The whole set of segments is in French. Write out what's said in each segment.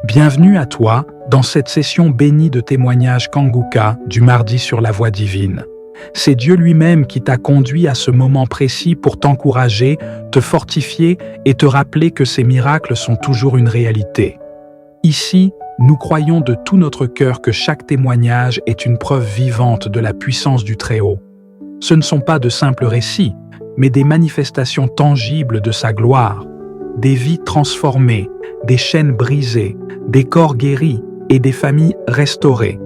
Bienvenue à toi dans cette session bénie de témoignages Kanguka du mardi sur la voie divine. C'est Dieu lui-même qui t'a conduit à ce moment précis pour t'encourager, te fortifier et te rappeler que ces miracles sont toujours une réalité. Ici, nous croyons de tout notre cœur que chaque témoignage est une preuve vivante de la puissance du Très-Haut. Ce ne sont pas de simples récits, mais des manifestations tangibles de sa gloire, des vies transformées, des chaînes brisées, des corps guéris et des familles restaurées.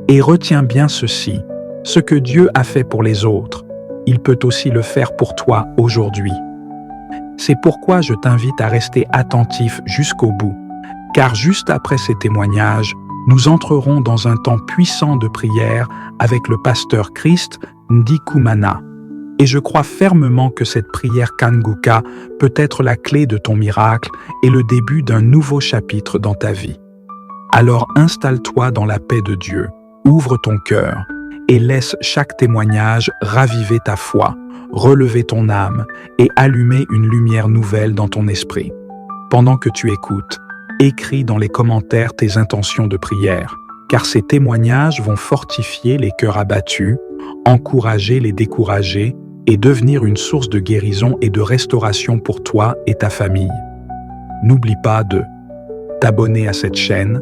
Et retiens bien ceci, ce que Dieu a fait pour les autres, il peut aussi le faire pour toi aujourd'hui. C'est pourquoi je t'invite à rester attentif jusqu'au bout, car juste après ces témoignages, nous entrerons dans un temps puissant de prière avec le pasteur Christ Ndikumana. Et je crois fermement que cette prière Kanguka peut être la clé de ton miracle et le début d'un nouveau chapitre dans ta vie. Alors installe-toi dans la paix de Dieu, ouvre ton cœur et laisse chaque témoignage raviver ta foi, relever ton âme et allumer une lumière nouvelle dans ton esprit. Pendant que tu écoutes, écris dans les commentaires tes intentions de prière, car ces témoignages vont fortifier les cœurs abattus, encourager les découragés et devenir une source de guérison et de restauration pour toi et ta famille. N'oublie pas de t'abonner à cette chaîne,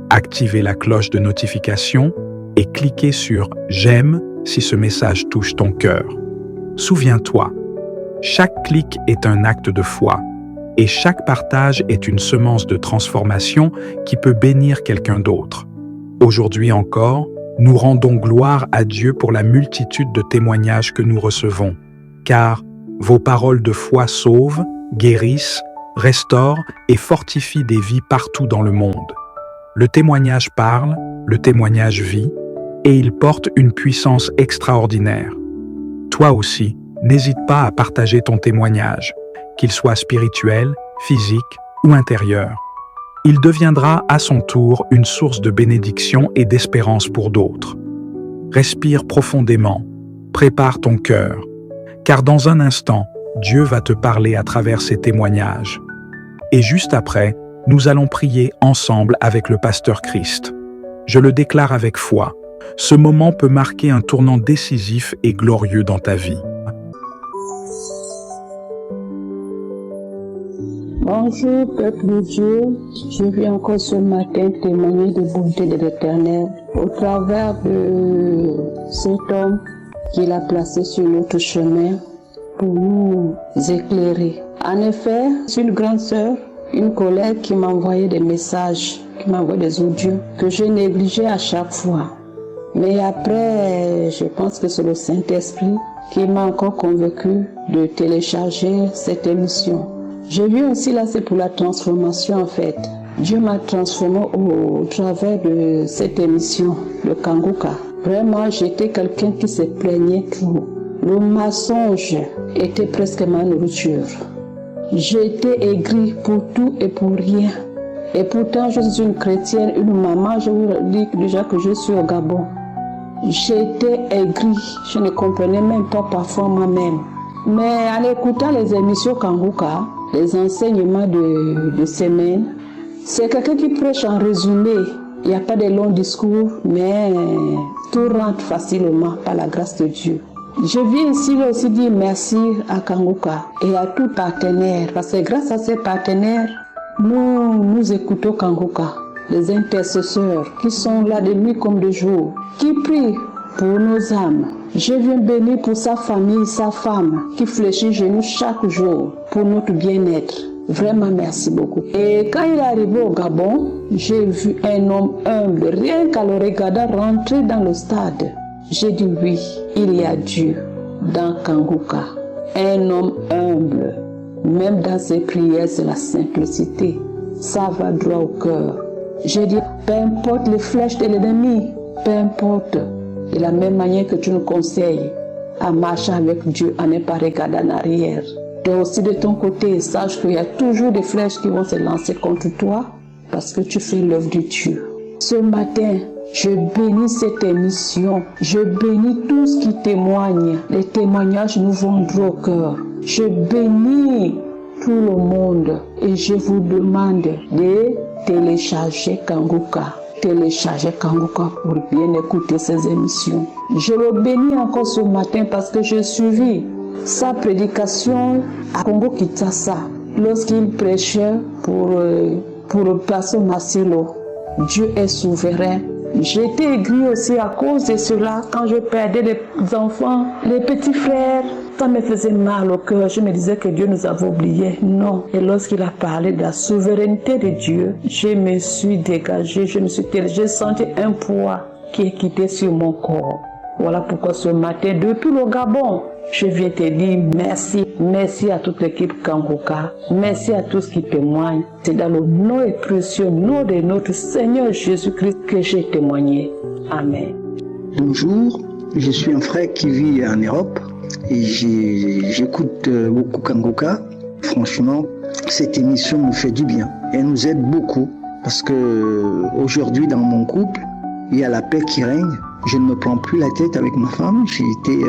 activer la cloche de notification et cliquer sur « J'aime » si ce message touche ton cœur. Souviens-toi, chaque clic est un acte de foi et chaque partage est une semence de transformation qui peut bénir quelqu'un d'autre. Aujourd'hui encore, nous rendons gloire à Dieu pour la multitude de témoignages que nous recevons, car vos paroles de foi sauvent, guérissent, restaurent et fortifient des vies partout dans le monde. Le témoignage parle, le témoignage vit, et il porte une puissance extraordinaire. Toi aussi, n'hésite pas à partager ton témoignage, qu'il soit spirituel, physique ou intérieur. Il deviendra à son tour une source de bénédiction et d'espérance pour d'autres. Respire profondément, prépare ton cœur, car dans un instant, Dieu va te parler à travers ces témoignages. Et juste après, nous allons prier ensemble avec le pasteur Christ. Je le déclare avec foi, ce moment peut marquer un tournant décisif et glorieux dans ta vie. Bonjour, peuple de Dieu. Je viens encore ce matin témoigner de bonté de l'Éternel au travers de cet homme qu'il a placé sur notre chemin pour nous éclairer. En effet, c'est une grande sœur, une collègue qui m'a envoyé des messages, qui m'a envoyé des audios que j'ai négligés à chaque fois. Mais après, je pense que c'est le Saint-Esprit qui m'a encore convaincu de télécharger cette émission. Je viens aussi là, c'est pour la transformation en fait. Dieu m'a transformé au travers de cette émission, le Kanguka. Vraiment, j'étais quelqu'un qui se plaignait trop. Le mensonge était presque ma nourriture. J'étais aigrie pour tout et pour rien. Et pourtant, je suis une chrétienne, une maman, je vous dis déjà que je suis au Gabon. J'étais aigrie, je ne comprenais même pas parfois moi-même. Mais en écoutant les émissions Kanguka, les enseignements de semaine, c'est quelqu'un qui prêche en résumé. Il n'y a pas de longs discours, mais tout rentre facilement par la grâce de Dieu. Je viens ici aussi dire merci à Kanguka et à tous partenaires, parce que grâce à ces partenaires, nous écoutons Kanguka, les intercesseurs qui sont là de nuit comme de jour, qui prient pour nos âmes. Je viens bénir pour sa famille, sa femme, qui fléchit genoux chaque jour pour notre bien-être. Vraiment, merci beaucoup. Et quand il est arrivé au Gabon, j'ai vu un homme humble, rien qu'à le regarder rentrer dans le stade. J'ai dit oui, il y a Dieu dans Kanguka. Un homme humble, même dans ses prières, c'est la simplicité. Ça va droit au cœur. J'ai dit, peu importe les flèches de l'ennemi, peu importe. De la même manière que tu nous conseilles à marcher avec Dieu, à ne pas regarder en arrière. Toi aussi de ton côté, sache qu'il y a toujours des flèches qui vont se lancer contre toi parce que tu fais l'œuvre de Dieu. Ce matin, je bénis cette émission. Je bénis tout ce qui témoigne. Les témoignages nous vont droit au cœur. Je bénis tout le monde et je vous demande de télécharger Kanguka. Télécharger Kanguka pour bien écouter ses émissions. Je le bénis encore ce matin parce que j'ai suivi sa prédication à Congo-Kinshasa lorsqu'il prêchait pour le Place Masilo. Dieu est souverain. J'étais aigrie aussi à cause de cela. Quand je perdais les enfants, les petits frères, ça me faisait mal au cœur. Je me disais que Dieu nous avait oubliés. Non. Et lorsqu'il a parlé de la souveraineté de Dieu, je me suis dégagée, j'ai senti un poids qui est quitté sur mon corps. Voilà pourquoi ce matin, depuis le Gabon, je viens te dire merci. Merci à toute l'équipe Kanguka. Merci à tous qui témoignent. C'est dans le nom et précieux nom de notre Seigneur Jésus-Christ que j'ai témoigné. Amen. Bonjour, je suis un frère qui vit en Europe et j'écoute beaucoup Kanguka. Franchement, cette émission nous fait du bien. Elle nous aide beaucoup parce que aujourd'hui dans mon couple, il y a la paix qui règne. Je ne me prends plus la tête avec ma femme. J'ai été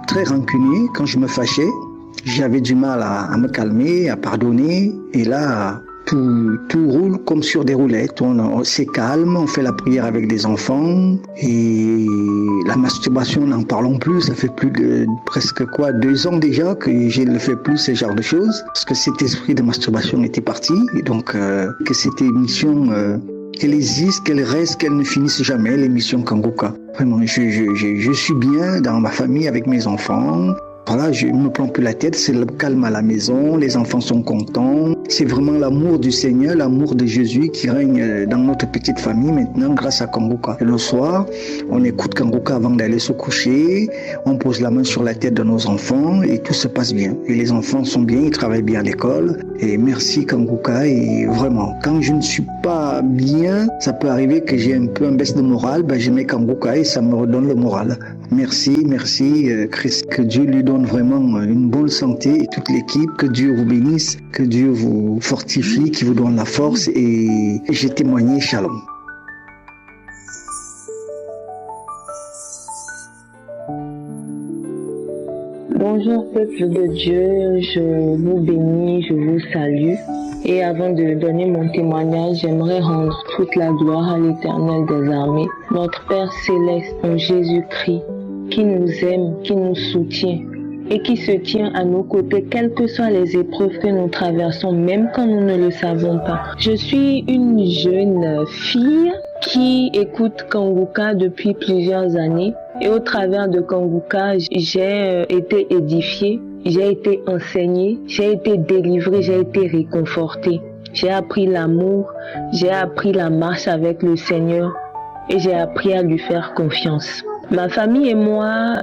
très rancunier quand je me fâchais. J'avais du mal à me calmer, à pardonner. Et là, tout roule comme sur des roulettes. On c'est calme, on fait la prière avec des enfants. Et la masturbation, n'en parlons plus. Ça fait plus de presque 2 ans déjà que je ne fais plus ce genre de choses. Parce que cet esprit de masturbation était parti. Et donc, que cette émission... qu'elle existe, qu'elle reste, qu'elle ne finisse jamais, l'émission Kanguka. Vraiment, je suis bien dans ma famille avec mes enfants. Voilà, je ne me prends plus la tête, c'est le calme à la maison, les enfants sont contents. C'est vraiment l'amour du Seigneur, l'amour de Jésus qui règne dans notre petite famille maintenant grâce à Kanguka. Et le soir, on écoute Kanguka avant d'aller se coucher, on pose la main sur la tête de nos enfants et tout se passe bien. Et les enfants sont bien, ils travaillent bien à l'école. Et merci Kanguka. Et vraiment, quand je ne suis pas bien, ça peut arriver que j'ai un peu un baisse de morale, je mets Kanguka et ça me redonne le moral. Merci Christ, que Dieu lui donne vraiment une bonne santé et toute l'équipe, que Dieu vous bénisse, que Dieu vous fortifie, qui vous donne la force et j'ai témoigné Shalom. Bonjour peuple de Dieu, je vous bénis, je vous salue. Et avant de donner mon témoignage, j'aimerais rendre toute la gloire à l'Éternel des armées, notre Père céleste en Jésus-Christ, qui nous aime, qui nous soutient et qui se tient à nos côtés, quelles que soient les épreuves que nous traversons, même quand nous ne le savons pas. Je suis une jeune fille qui écoute Kanguka depuis plusieurs années et au travers de Kanguka, j'ai été édifiée, j'ai été enseignée, j'ai été délivrée, j'ai été réconfortée. J'ai appris l'amour, j'ai appris la marche avec le Seigneur et j'ai appris à lui faire confiance. Ma famille et moi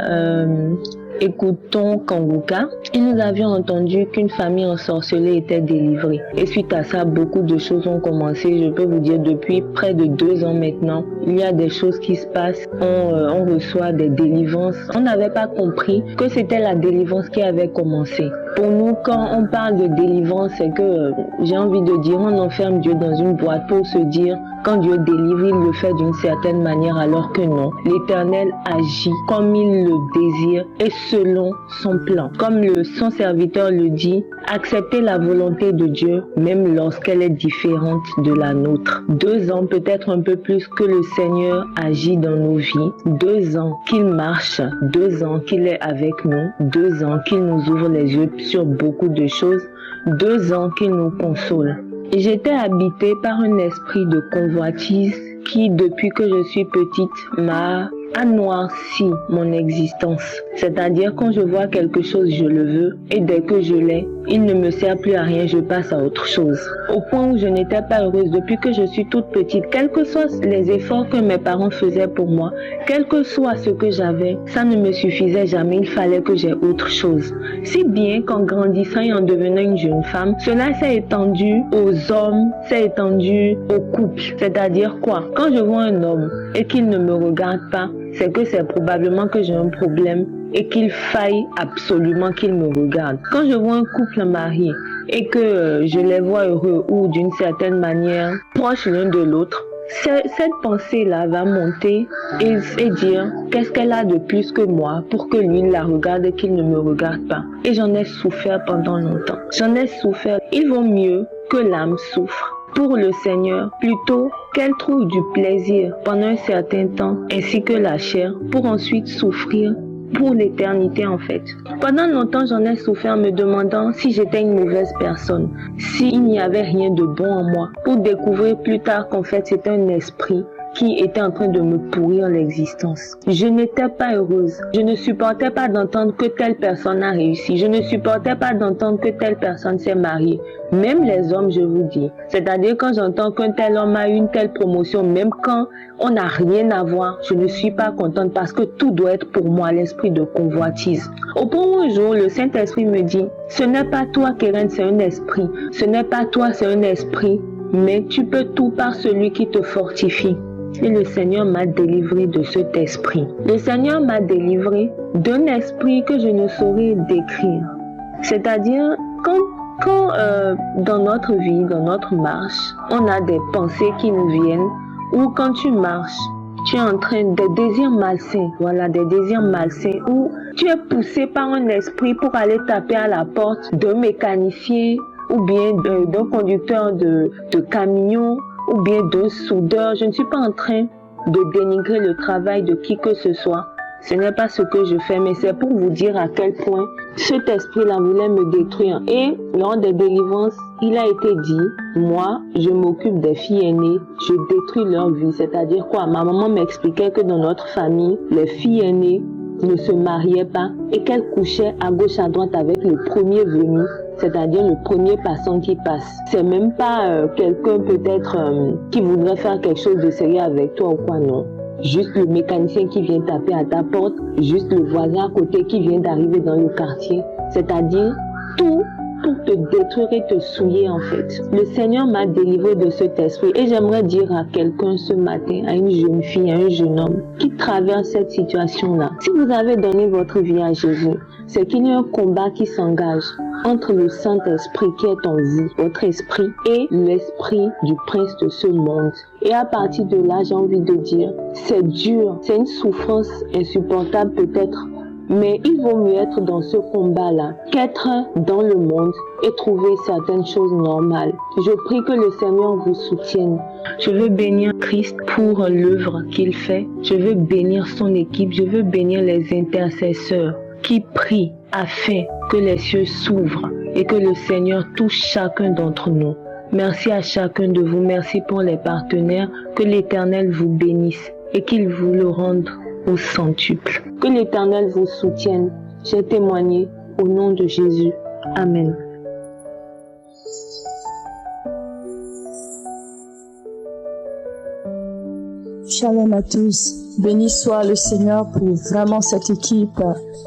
écoutons Kanguka et nous avions entendu qu'une famille ensorcelée était délivrée. Et suite à ça, beaucoup de choses ont commencé. Je peux vous dire, depuis près de 2 ans maintenant, il y a des choses qui se passent. On reçoit des délivrances. On n'avait pas compris que c'était la délivrance qui avait commencé. Pour nous, quand on parle de délivrance, c'est que, j'ai envie de dire, on enferme Dieu dans une boîte pour se dire, quand Dieu délivre, il le fait d'une certaine manière, alors que non. L'Éternel agit comme il le désire et selon son plan. Comme son serviteur le dit, accepter la volonté de Dieu, même lorsqu'elle est différente de la nôtre. 2 ans, peut-être un peu plus que le Seigneur agit dans nos vies. 2 ans qu'il marche, 2 ans qu'il est avec nous, 2 ans qu'il nous ouvre les yeux sur beaucoup de choses, 2 ans qu'il nous console. Et j'étais habitée par un esprit de convoitise qui, depuis que je suis petite, m'a noirci mon existence. C'est-à-dire, quand je vois quelque chose, je le veux, et dès que je l'ai, il ne me sert plus à rien, je passe à autre chose. Au point où je n'étais pas heureuse depuis que je suis toute petite, quels que soient les efforts que mes parents faisaient pour moi, quel que soit ce que j'avais, ça ne me suffisait jamais, il fallait que j'ai autre chose. Si bien qu'en grandissant et en devenant une jeune femme, cela s'est étendu aux hommes, s'est étendu au couple. C'est-à-dire quoi? Quand je vois un homme et qu'il ne me regarde pas, c'est que c'est probablement que j'ai un problème et qu'il faille absolument qu'il me regarde. Quand je vois un couple marié et que je les vois heureux ou d'une certaine manière proches l'un de l'autre, cette pensée-là va monter et dire qu'est-ce qu'elle a de plus que moi pour que lui la regarde et qu'il ne me regarde pas. Et j'en ai souffert pendant longtemps. J'en ai souffert. Il vaut mieux que l'âme souffre pour le Seigneur plutôt qu'elle trouve du plaisir pendant un certain temps ainsi que la chair pour ensuite souffrir pour l'éternité en fait. Pendant longtemps, j'en ai souffert me demandant si j'étais une mauvaise personne, s'il n'y avait rien de bon en moi, pour découvrir plus tard qu'en fait c'était un esprit qui était en train de me pourrir l'existence. Je n'étais pas heureuse. Je ne supportais pas d'entendre que telle personne a réussi. Je ne supportais pas d'entendre que telle personne s'est mariée. Même les hommes, je vous dis. C'est-à-dire quand j'entends qu'un tel homme a eu une telle promotion, même quand on n'a rien à voir, je ne suis pas contente parce que tout doit être pour moi l'esprit de convoitise. Au point où un jour, le Saint-Esprit me dit, ce n'est pas toi, Keren, c'est un esprit. Ce n'est pas toi, c'est un esprit. Mais tu peux tout par celui qui te fortifie. Et le Seigneur m'a délivré de cet esprit. Le Seigneur m'a délivré d'un esprit que je ne saurais décrire. C'est-à-dire, quand dans notre vie, dans notre marche, on a des pensées qui nous viennent, ou quand tu marches, tu es en train des désirs malsains, voilà, des désirs malsains, où tu es poussé par un esprit pour aller taper à la porte d'un mécanicien, ou bien d'un conducteur de camion, ou bien d'un soudeur. Je ne suis pas en train de dénigrer le travail de qui que ce soit. Ce n'est pas ce que je fais, mais c'est pour vous dire à quel point cet esprit-là voulait me détruire. Et lors des délivrances, il a été dit, moi, je m'occupe des filles aînées, je détruis leur vie. C'est-à-dire quoi? Ma maman m'expliquait que dans notre famille, les filles aînées ne se mariaient pas et qu'elles couchaient à gauche à droite avec le premier venu, c'est-à-dire le premier passant qui passe. C'est même pas quelqu'un peut-être qui voudrait faire quelque chose de sérieux avec toi ou quoi, non. Juste le mécanicien qui vient taper à ta porte, juste le voisin à côté qui vient d'arriver dans le quartier, c'est-à-dire tout pour te détruire et te souiller en fait. Le Seigneur m'a délivré de cet esprit et j'aimerais dire à quelqu'un ce matin, à une jeune fille, à un jeune homme qui traverse cette situation-là. Si vous avez donné votre vie à Jésus, c'est qu'il y a un combat qui s'engage entre le Saint-Esprit qui est en vous, votre esprit, et l'esprit du prince de ce monde. Et à partir de là, j'ai envie de dire, c'est dur, c'est une souffrance insupportable peut-être, mais il vaut mieux être dans ce combat-là qu'être dans le monde et trouver certaines choses normales. Je prie que le Seigneur vous soutienne. Je veux bénir Christ pour l'œuvre qu'il fait. Je veux bénir son équipe. Je veux bénir les intercesseurs qui prient afin que les cieux s'ouvrent et que le Seigneur touche chacun d'entre nous. Merci à chacun de vous. Merci pour les partenaires. Que l'Éternel vous bénisse et qu'il vous le rende au centuple. Que l'Éternel vous soutienne. J'ai témoigné au nom de Jésus. Amen. Shalom à tous. Béni soit le Seigneur pour vraiment cette équipe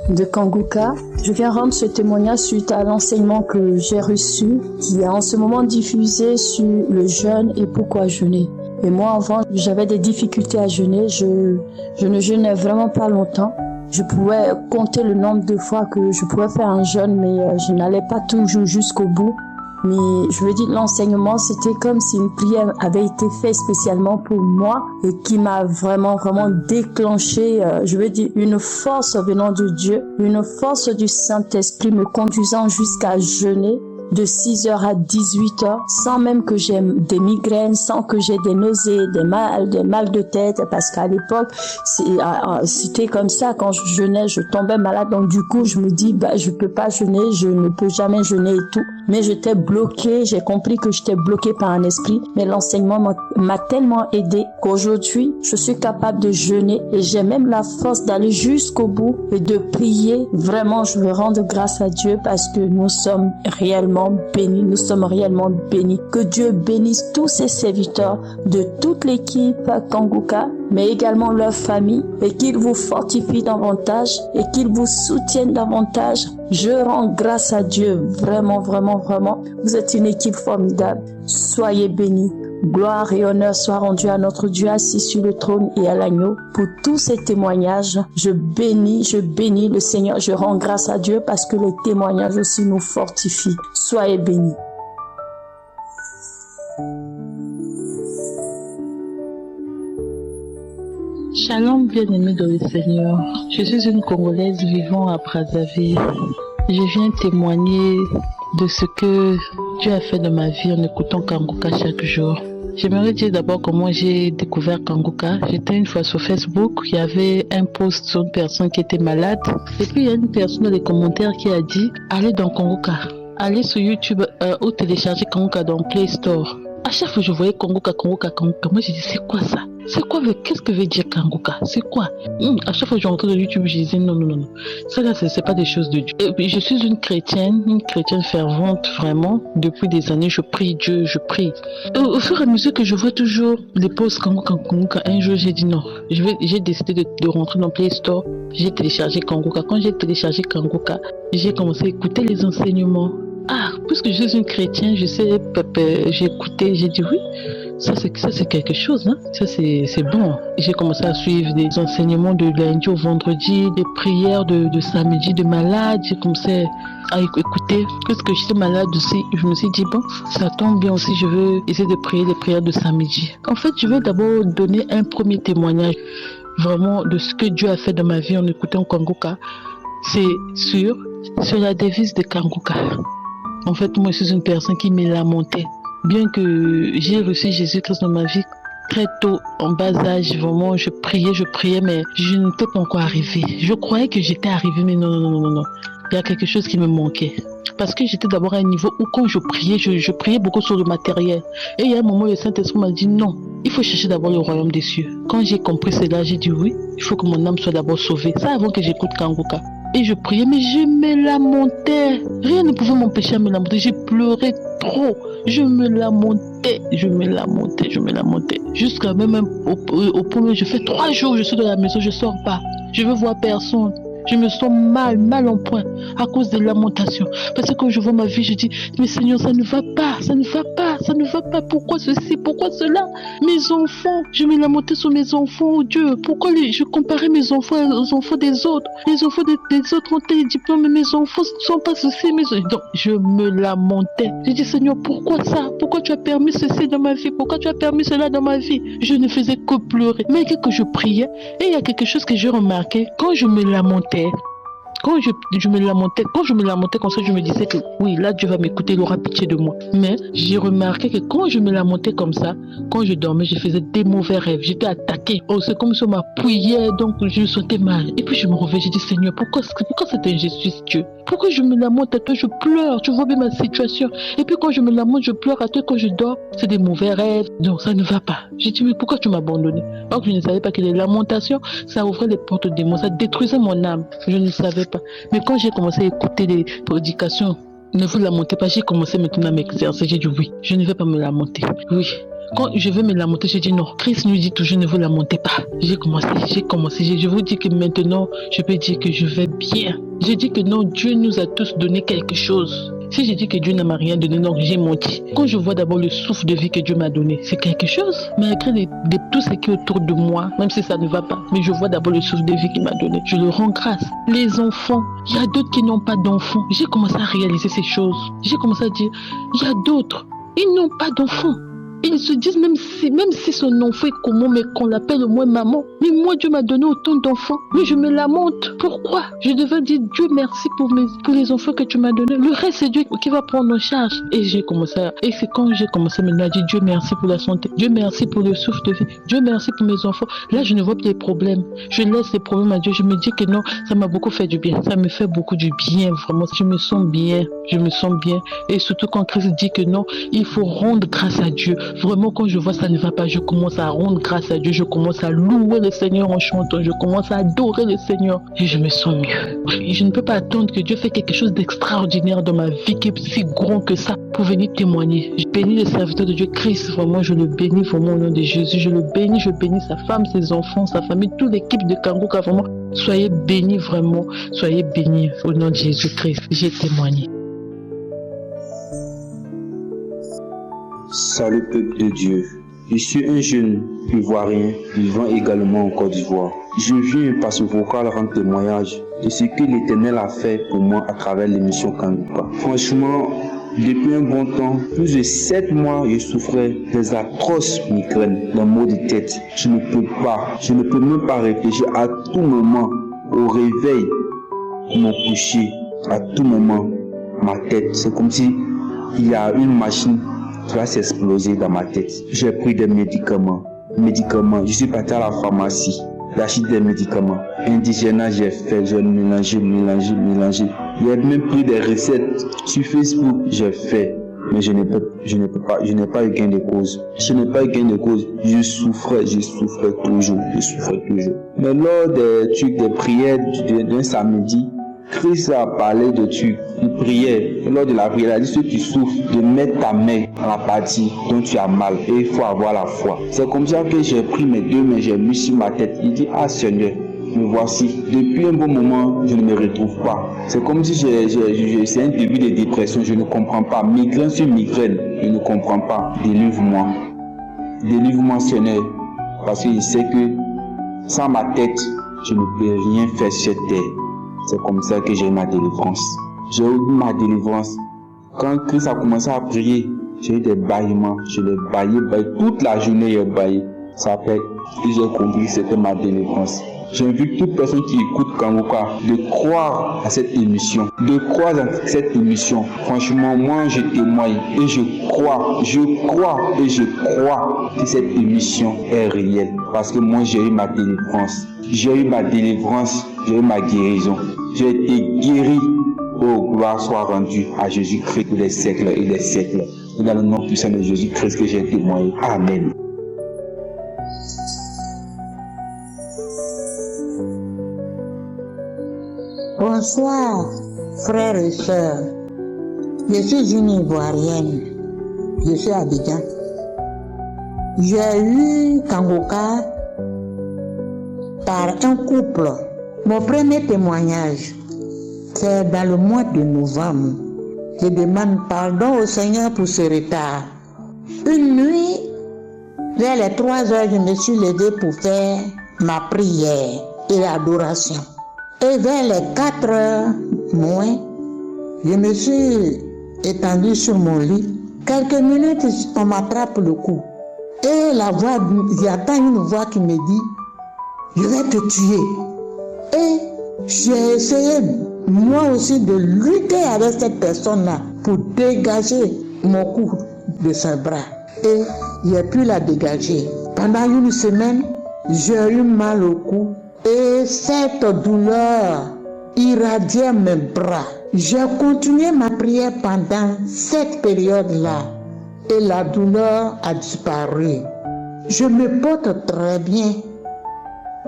de Kanguka. Je viens rendre ce témoignage suite à l'enseignement que j'ai reçu, qui est en ce moment diffusé sur le jeûne et pourquoi jeûner. Et moi, avant, j'avais des difficultés à jeûner. Je ne jeûnais vraiment pas longtemps. Je pouvais compter le nombre de fois que je pouvais faire un jeûne, mais je n'allais pas toujours jusqu'au bout. Mais je veux dire, l'enseignement, c'était comme si une prière avait été faite spécialement pour moi et qui m'a vraiment déclenché, je veux dire, une force venant de Dieu, une force du Saint-Esprit me conduisant jusqu'à jeûner de 6h à 18h, sans même que j'ai des migraines, sans que j'ai des nausées, des mal de tête, parce qu'à l'époque, c'était comme ça, quand je jeûnais, je tombais malade, donc du coup, je me dis, je peux pas jeûner, je ne peux jamais jeûner et tout, mais j'étais bloquée, j'ai compris que j'étais bloquée par un esprit, mais l'enseignement m'a tellement aidée qu'aujourd'hui, je suis capable de jeûner et j'ai même la force d'aller jusqu'au bout et de prier. Vraiment, je veux rendre grâce à Dieu parce que nous sommes réellement bénis. Que Dieu bénisse tous ses serviteurs de toute l'équipe Kanguka, mais également leur famille, et qu'il vous fortifie davantage et qu'il vous soutienne davantage. Je rends grâce à Dieu, vraiment. Vous êtes une équipe formidable. Soyez bénis. Gloire et honneur soient rendus à notre Dieu assis sur le trône et à l'agneau. Pour tous ces témoignages, je bénis le Seigneur. Je rends grâce à Dieu parce que les témoignages aussi nous fortifient. Soyez bénis. Shalom, bien-aimés dans le Seigneur. Je suis une Congolaise vivant à Brazzaville. Je viens témoigner de ce que Dieu a fait de ma vie en écoutant Kanguka chaque jour. J'aimerais dire d'abord comment j'ai découvert Kanguka. J'étais une fois sur Facebook, il y avait un post sur une personne qui était malade. Et puis il y a une personne dans les commentaires qui a dit « Allez dans Kanguka, allez sur YouTube ou télécharger Kanguka dans Play Store ». À chaque fois que je voyais Kanguka, moi j'ai dit c'est quoi ça? C'est quoi? Qu'est-ce que veut dire Kanguka? C'est quoi? À chaque fois que je rentrais dans YouTube, je disais non. Ça là, c'est pas des choses de Dieu. Et puis, je suis une chrétienne fervente vraiment. Depuis des années, je prie Dieu, je prie. Au fur et à mesure que je vois toujours les posts Kanguka, un jour j'ai dit non. J'ai décidé de rentrer dans Play Store. J'ai téléchargé Kanguka. Quand j'ai téléchargé Kanguka, j'ai commencé à écouter les enseignements. Ah, puisque je suis une chrétienne, je sais, j'ai écouté, j'ai dit oui, ça c'est quelque chose, hein? Ça c'est bon. J'ai commencé à suivre des enseignements de lundi au vendredi, des prières de samedi de malade. J'ai commencé à écouter. Puisque j'étais malade aussi, je me suis dit bon, ça tombe bien aussi, je veux essayer de prier les prières de samedi. En fait, je vais d'abord donner un premier témoignage vraiment de ce que Dieu a fait dans ma vie en écoutant Kanguka. C'est sur la devise de Kanguka. En fait, moi, je suis une personne qui me lamentait. Bien que j'ai reçu Jésus-Christ dans ma vie très tôt, en bas âge, vraiment, je priais, mais je n'étais pas encore arrivée. Je croyais que j'étais arrivée, mais non. Il y a quelque chose qui me manquait. Parce que j'étais d'abord à un niveau où quand je priais, je priais beaucoup sur le matériel. Et il y a un moment, le Saint-Esprit m'a dit non, il faut chercher d'abord le royaume des cieux. Quand j'ai compris cela, j'ai dit oui, il faut que mon âme soit d'abord sauvée. Ça avant que j'écoute Kanguka. Et je priais, mais je me lamentais. Rien ne pouvait m'empêcher de me lamenter. J'ai pleuré trop. Je me lamentais. Jusqu'à même au point où je fais 3 jours, je suis dans la maison, je sors pas. Je veux voir personne. Je me sens mal en point à cause des lamentations. Parce que quand je vois ma vie, je dis, mais Seigneur, ça ne va pas. Pourquoi ceci, pourquoi cela? Mes enfants, je me lamentais sur mes enfants, oh Dieu. Pourquoi je comparais mes enfants aux enfants des autres? Les enfants des autres ont des diplômes, mais mes enfants ne sont pas ceci. Donc, je me lamentais. Je dis, Seigneur, pourquoi ça? Pourquoi tu as permis ceci dans ma vie? Pourquoi tu as permis cela dans ma vie? Je ne faisais que pleurer. Mais que je priais, et il y a quelque chose que j'ai remarqué. Quand je me lamentais, quand je me lamentais comme ça, je me disais que oui, là Dieu va m'écouter, il aura pitié de moi. Mais j'ai remarqué que quand je me lamentais comme ça, quand je dormais, je faisais des mauvais rêves, j'étais attaquée. Oh, c'est comme si on m'appuyait, donc je me sentais mal. Et puis je me réveillais, j'ai dit Seigneur, pourquoi cette injustice, Dieu? Pourquoi je me lamente à toi, je pleure, tu vois bien ma situation. Et puis quand je me lamente, je pleure à toi, quand je dors, c'est des mauvais rêves. Donc ça ne va pas. J'ai dit mais pourquoi tu m'as abandonné? Alors que je ne savais pas que les lamentations, ça ouvrait les portes aux démons, ça détruisait mon âme. Je ne savais pas. Mais quand j'ai commencé à écouter les prédications, ne vous lamentez pas, j'ai commencé maintenant à m'exercer. J'ai dit oui, je ne vais pas me lamenter. Oui. Quand je veux me lamenter, j'ai dit non. Christ nous dit toujours ne vous lamentez pas. J'ai commencé. Je vous dis que maintenant, je peux dire que je vais bien. J'ai dit que non, Dieu nous a tous donné quelque chose. Si j'ai dit que Dieu ne m'a rien donné, donc j'ai menti. Quand je vois d'abord le souffle de vie que Dieu m'a donné, c'est quelque chose. Malgré tout ce qui est autour de moi, même si ça ne va pas, mais je vois d'abord le souffle de vie qu'il m'a donné. Je le rends grâce. Les enfants, il y a d'autres qui n'ont pas d'enfants. J'ai commencé à réaliser ces choses. J'ai commencé à dire, il y a d'autres, ils n'ont pas d'enfants. Ils se disent même si son enfant est comment, mais qu'on l'appelle au moins maman. Mais moi, Dieu m'a donné autant d'enfants. Mais je me lamente. Pourquoi? Je devais dire Dieu merci pour les enfants que tu m'as donnés. Le reste, c'est Dieu qui va prendre en charge. Et c'est quand j'ai commencé maintenant à dire Dieu merci pour la santé. Dieu merci pour le souffle de vie. Dieu merci pour mes enfants. Là, je ne vois plus les problèmes. Je laisse les problèmes à Dieu. Je me dis que non, ça m'a beaucoup fait du bien. Ça me fait beaucoup du bien, vraiment. Je me sens bien. Et surtout quand Christ dit que non, il faut rendre grâce à Dieu. Vraiment, quand je vois ça ne va pas, je commence à rendre grâce à Dieu, je commence à louer le Seigneur en chantant, je commence à adorer le Seigneur et je me sens mieux. Et je ne peux pas attendre que Dieu fasse quelque chose d'extraordinaire dans ma vie qui est si grand que ça pour venir témoigner. Je bénis le serviteur de Dieu, Christ, vraiment, je le bénis vraiment au nom de Jésus, je bénis sa femme, ses enfants, sa famille, toute l'équipe de Kanguka, vraiment. Soyez bénis vraiment, soyez bénis au nom de Jésus-Christ. J'ai témoigné. Salut peuple de Dieu, je suis un jeune ivoirien vivant également en Côte d'Ivoire. Je viens par ce vocal rendre témoignage de ce que l'Éternel a fait pour moi à travers l'émission Kanguka. Franchement, depuis un bon temps, plus de 7 mois, je souffrais des atroces migraines, des maux de tête. Je ne peux même pas réfléchir à tout moment au réveil, mon coucher, à tout moment, ma tête. C'est comme si il y a une machine qui va s'exploser dans ma tête. J'ai pris des médicaments. Je suis parti à la pharmacie. J'ai acheté des médicaments. Indigène, j'ai fait, j'ai mélangé. Il y a même pris des recettes sur Facebook. J'ai fait. Mais je n'ai pas eu gain de cause. Je souffrais toujours. Mais lors des prières d'un samedi, Christ a parlé de trucs, de prière. Lors de la prière, il a dit, si tu souffres, de mettre ta main à la partie dont tu as mal. Et il faut avoir la foi. C'est comme ça que j'ai pris mes deux mains, j'ai mis sur ma tête. Il dit, ah Seigneur, me voici. Depuis un bon moment, je ne me retrouve pas. C'est comme si c'est un début de dépression, je ne comprends pas. Migraine sur migraine, je ne comprends pas. Délivre-moi. Délivre-moi, Seigneur. Parce que je sais que sans ma tête, je ne peux rien faire sur cette terre. C'est comme ça que j'ai eu ma délivrance. J'ai eu ma délivrance. Quand Christ a commencé à prier, j'ai eu des bâillements. Je l'ai baillé. Toute la journée, j'ai baillé. Ça fait que j'ai compris que c'était ma délivrance. J'invite toute personne qui écoute Kangoka de croire à cette émission. Franchement, moi, je témoigne et je crois que cette émission est réelle. Parce que moi, j'ai eu ma délivrance. J'ai eu ma guérison. J'ai été guéri. Oh, gloire soit rendue à Jésus-Christ pour les siècles et les siècles. Et dans le nom puissant de Jésus-Christ que j'ai témoigné. Amen. Bonsoir, frères et sœurs. Je suis une Ivoirienne. Je suis à Abidjan. J'ai eu Kangoka par un couple. Mon premier témoignage, c'est dans le mois de novembre. Je demande pardon au Seigneur pour ce retard. Une nuit, vers les 3 heures, je me suis levée pour faire ma prière et l'adoration. Et vers les 4 heures moins, je me suis étendue sur mon lit. Quelques minutes, on m'attrape le cou. Et j'entends une voix qui me dit, je vais te tuer. Et j'ai essayé, moi aussi, de lutter avec cette personne-là pour dégager mon cou de son bras. Et j'ai pu la dégager. Pendant une semaine, j'ai eu mal au cou. Et cette douleur irradiait mes bras. J'ai continué ma prière pendant cette période-là. Et la douleur a disparu. Je me porte très bien.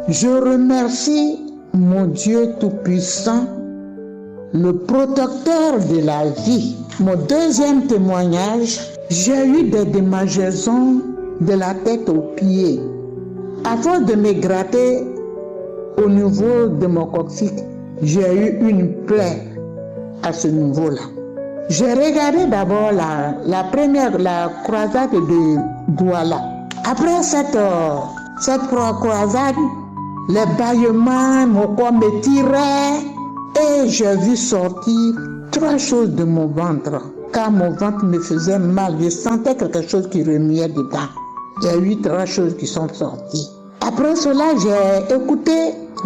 Je remercie mon Dieu Tout-Puissant, le protecteur de la vie. Mon deuxième témoignage, j'ai eu des démangeaisons de la tête aux pieds. À force de me gratter au niveau de mon coccyx, j'ai eu une plaie à ce niveau-là. J'ai regardé d'abord la croisade de Douala. Après cette croisade, les bâillements, mon corps me tirait et j'ai vu sortir 3 choses de mon ventre. Car mon ventre me faisait mal, je sentais quelque chose qui remuait dedans. Il y a eu 3 choses qui sont sorties. Après cela, j'ai écouté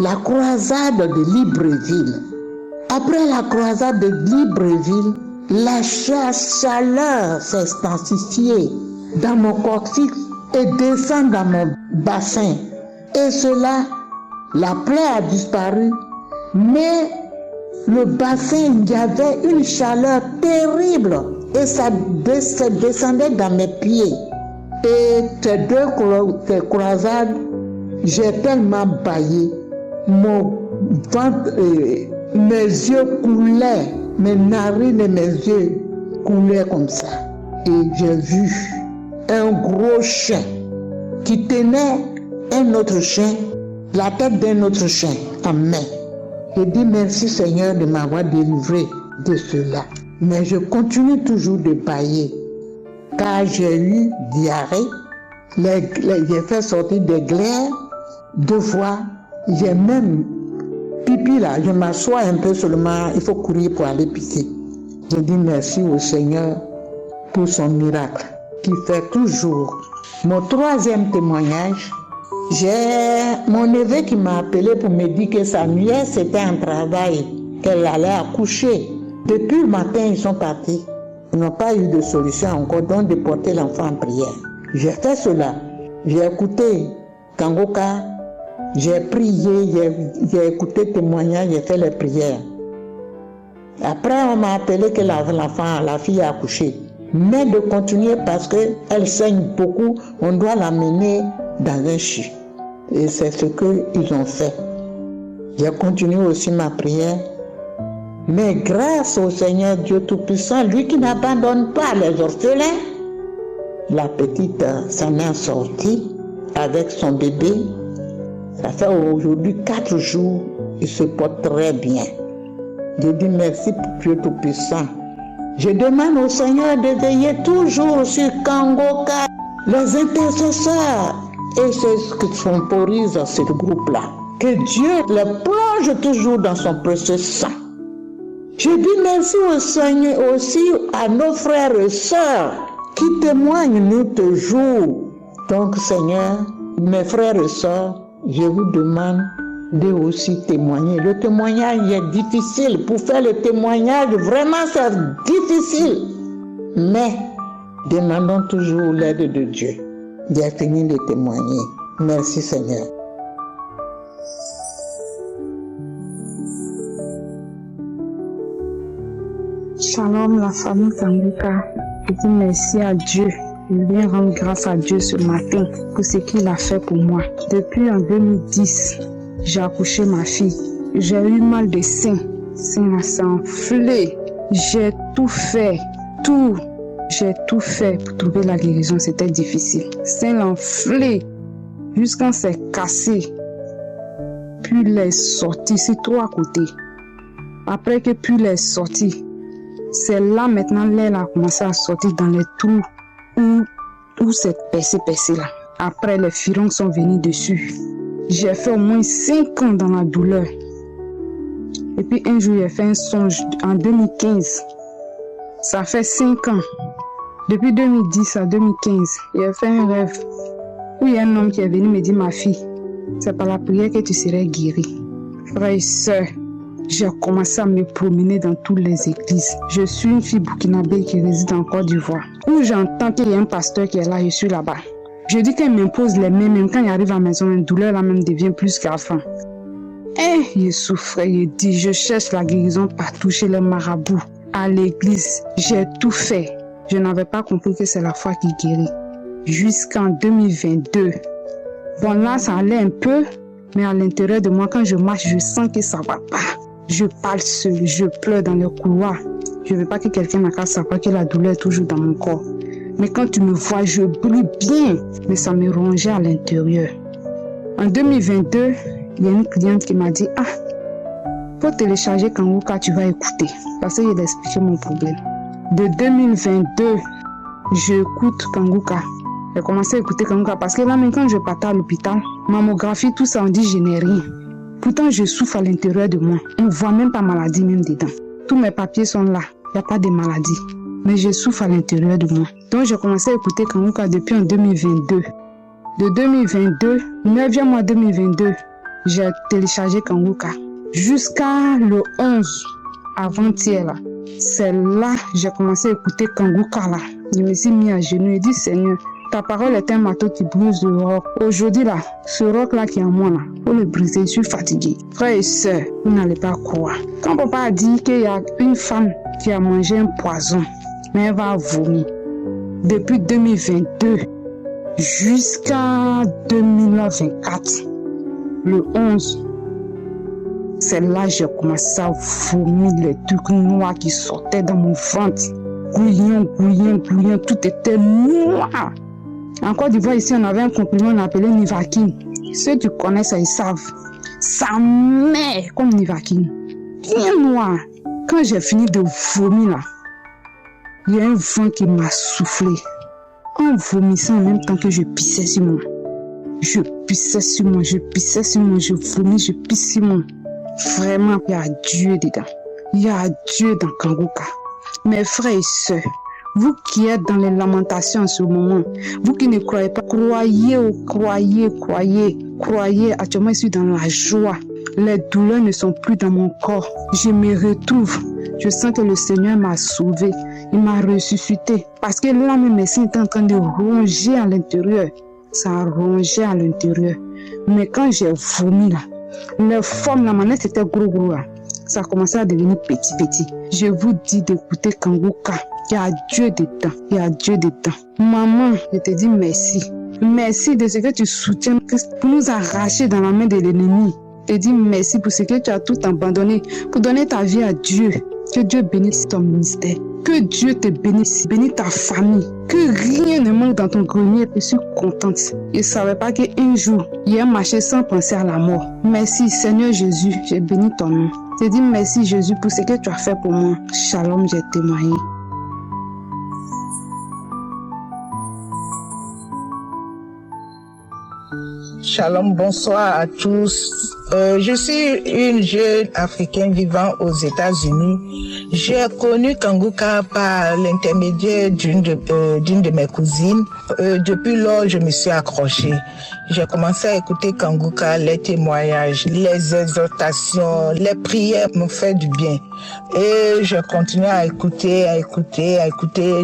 la croisade de Libreville. Après la croisade de Libreville, la chaleur s'est intensifiée dans mon coccyx et descend dans mon bassin. Et cela, la plaie a disparu, mais le bassin, il y avait une chaleur terrible et ça descendait dans mes pieds. Et ces 2 croisades, j'ai tellement baillé, mon ventre, mes yeux coulaient, mes narines et mes yeux coulaient comme ça. Et j'ai vu un gros chien qui tenait un autre chien, la tête d'un autre chien en main. J'ai dit merci Seigneur de m'avoir délivré de cela. Mais je continue toujours de bailler, car j'ai eu diarrhée, j'ai fait sortir des glaires 2 fois, j'ai même pipi là, je m'assois un peu seulement, il faut courir pour aller pisser. Je dis merci au Seigneur pour son miracle qui fait toujours. Mon 3e témoignage, j'ai mon neveu qui m'a appelé pour me dire que sa nièce était en travail, qu'elle allait accoucher. Depuis le matin, ils sont partis. Ils n'ont pas eu de solution encore, donc de porter l'enfant en prière. J'ai fait cela. J'ai écouté Kangoka, j'ai prié, j'ai écouté témoignages, j'ai fait les prières. Après, on m'a appelé que l'enfant, la fille a accouché. Mais de continuer parce qu'elle saigne beaucoup, on doit l'amener dans un CHU. Et c'est ce qu'ils ont fait. J'ai continué aussi ma prière. Mais grâce au Seigneur Dieu Tout-Puissant, lui qui n'abandonne pas les orphelins, la petite s'en est sortie avec son bébé. Ça fait aujourd'hui 4 jours, il se porte très bien. Je dis merci pour Dieu Tout-Puissant. Je demande au Seigneur de veiller toujours sur Kangoka, les intercesseurs et ceux qui sponsorisent ce groupe-là. Que Dieu les plonge toujours dans son précieux sang. Je dis merci au Seigneur aussi à nos frères et sœurs qui témoignent nous toujours. Donc Seigneur, mes frères et sœurs, je vous demande de aussi témoigner. Le témoignage est difficile. Pour faire le témoignage, vraiment c'est difficile. Mais demandons toujours l'aide de Dieu. J'ai fini de témoigner. Merci Seigneur. Shalom la famille Kangoka. Je dis merci à Dieu. Je viens rendre grâce à Dieu ce matin pour ce qu'il a fait pour moi. Depuis en 2010, j'ai accouché ma fille. J'ai eu mal de sein. Sein s'est enflé. J'ai tout fait. J'ai tout fait pour trouver la guérison. C'était difficile. Sein enflé. Jusqu'à s'est cassé. Puis il est sorti. C'est trop à côté. Après que puis il est sorti, c'est là maintenant l'aile a commencé à sortir dans les trous où c'est percé là. Après les furoncles sont venus dessus. J'ai fait au moins 5 ans dans la douleur. Et puis un jour j'ai fait un songe en 2015. Ça fait 5 ans. Depuis 2010 à 2015, j'ai fait un rêve où il y a un homme qui est venu me dire ma fille, c'est par la prière que tu serais guérie. Frères et sœurs, j'ai commencé à me promener dans toutes les églises. Je suis une fille burkinabé qui réside en Côte d'Ivoire. Où j'entends qu'il y a un pasteur qui est là, je suis là-bas. Je dis qu'elle m'impose les mains, même quand il arrive à la maison, une douleur là même devient plus qu'avant. Je souffrais, je dis, je cherche la guérison partout chez les marabouts, à l'église. J'ai tout fait. Je n'avais pas compris que c'est la foi qui guérit. Jusqu'en 2022. Bon là, ça allait un peu, mais à l'intérieur de moi, quand je marche, je sens que ça va pas. Je parle seul, je pleure dans le couloir. Je ne veux pas que quelqu'un n'a qu'à savoir que la douleur est toujours dans mon corps. Mais quand tu me vois, je brûle bien. Mais ça me rongeait à l'intérieur. En 2022, il y a une cliente qui m'a dit, faut télécharger Kangoka, tu vas écouter. Parce qu'il a expliqué mon problème. De 2022, j'écoute Kangoka. J'ai commencé à écouter Kangoka parce que là, même quand je partais à l'hôpital, mammographie, tout ça, on dit je n'ai rien. Pourtant, je souffre à l'intérieur de moi. On ne voit même pas maladie même dedans. Tous mes papiers sont là. Il n'y a pas de maladie. Mais je souffre à l'intérieur de moi. Donc, j'ai commencé à écouter Kangoka depuis en 2022. De 2022, 9e mois 2022, j'ai téléchargé Kangoka. Jusqu'à le 11, avant-hier, là. C'est là que j'ai commencé à écouter Kangoka, là. Je me suis mis à genoux et dit, Seigneur, ta parole est un marteau qui brise le roc. Aujourd'hui, là, ce roc-là qui est en moi, là, faut le briser, je suis fatigué. Frères et sœurs, vous n'allez pas croire. Quand papa a dit qu'il y a une femme qui a mangé un poison, mais elle va vomir. Depuis 2022 jusqu'à 2024, le 11, c'est là que j'ai commencé à vomir les trucs noirs qui sortaient dans mon ventre. Gouillant, tout était noir. En Côte d'Ivoire, ici, on avait un comprimé, on appelait Nivaquine. Ceux qui connaissent ça, ils savent. Ça met comme Nivaquine. Bien noir. Quand j'ai fini de vomir là, il y a un vent qui m'a soufflé. En vomissant en même temps que je pissais sur moi. Je pissais sur moi, je vomis, je pisse sur moi. Vraiment, il y a Dieu dedans. Il y a Dieu dans Kangoka. Mes frères et sœurs, vous qui êtes dans les lamentations en ce moment, vous qui ne croyez pas, croyez. Actuellement, je suis dans la joie. Les douleurs ne sont plus dans mon corps. Je me retrouve. Je sens que le Seigneur m'a sauvé. Il m'a ressuscité. Parce que là, mes médecins étaient en train de ronger à l'intérieur. Ça a rongé à l'intérieur. Mais quand j'ai vomi là, les formes, la manette était gros là. Ça a commencé à devenir petit. Je vous dis d'écouter Kangouka. Il y a Dieu dedans. Il y a Dieu dedans. Maman, je te dis merci. Merci de ce que tu soutiens pour nous arracher dans la main de l'ennemi. Je te dis merci pour ce que tu as tout abandonné pour donner ta vie à Dieu. Que Dieu bénisse ton ministère. Que Dieu te bénisse. Bénisse ta famille. Que rien ne manque dans ton grenier. Je suis contente. Je ne savais pas qu'un jour, il a marché sans penser à la mort. Merci Seigneur Jésus. Je bénis ton nom. Je te dis merci Jésus pour ce que tu as fait pour moi. Shalom, j'ai témoigné. Shalom, bonsoir à tous. Je suis une jeune africaine vivant aux États-Unis. J'ai connu Kangouka par l'intermédiaire d'une de mes cousines. Depuis lors, je me suis accrochée. J'ai commencé à écouter Kangouka, les témoignages, les exhortations, les prières me font du bien. Et je continue à écouter,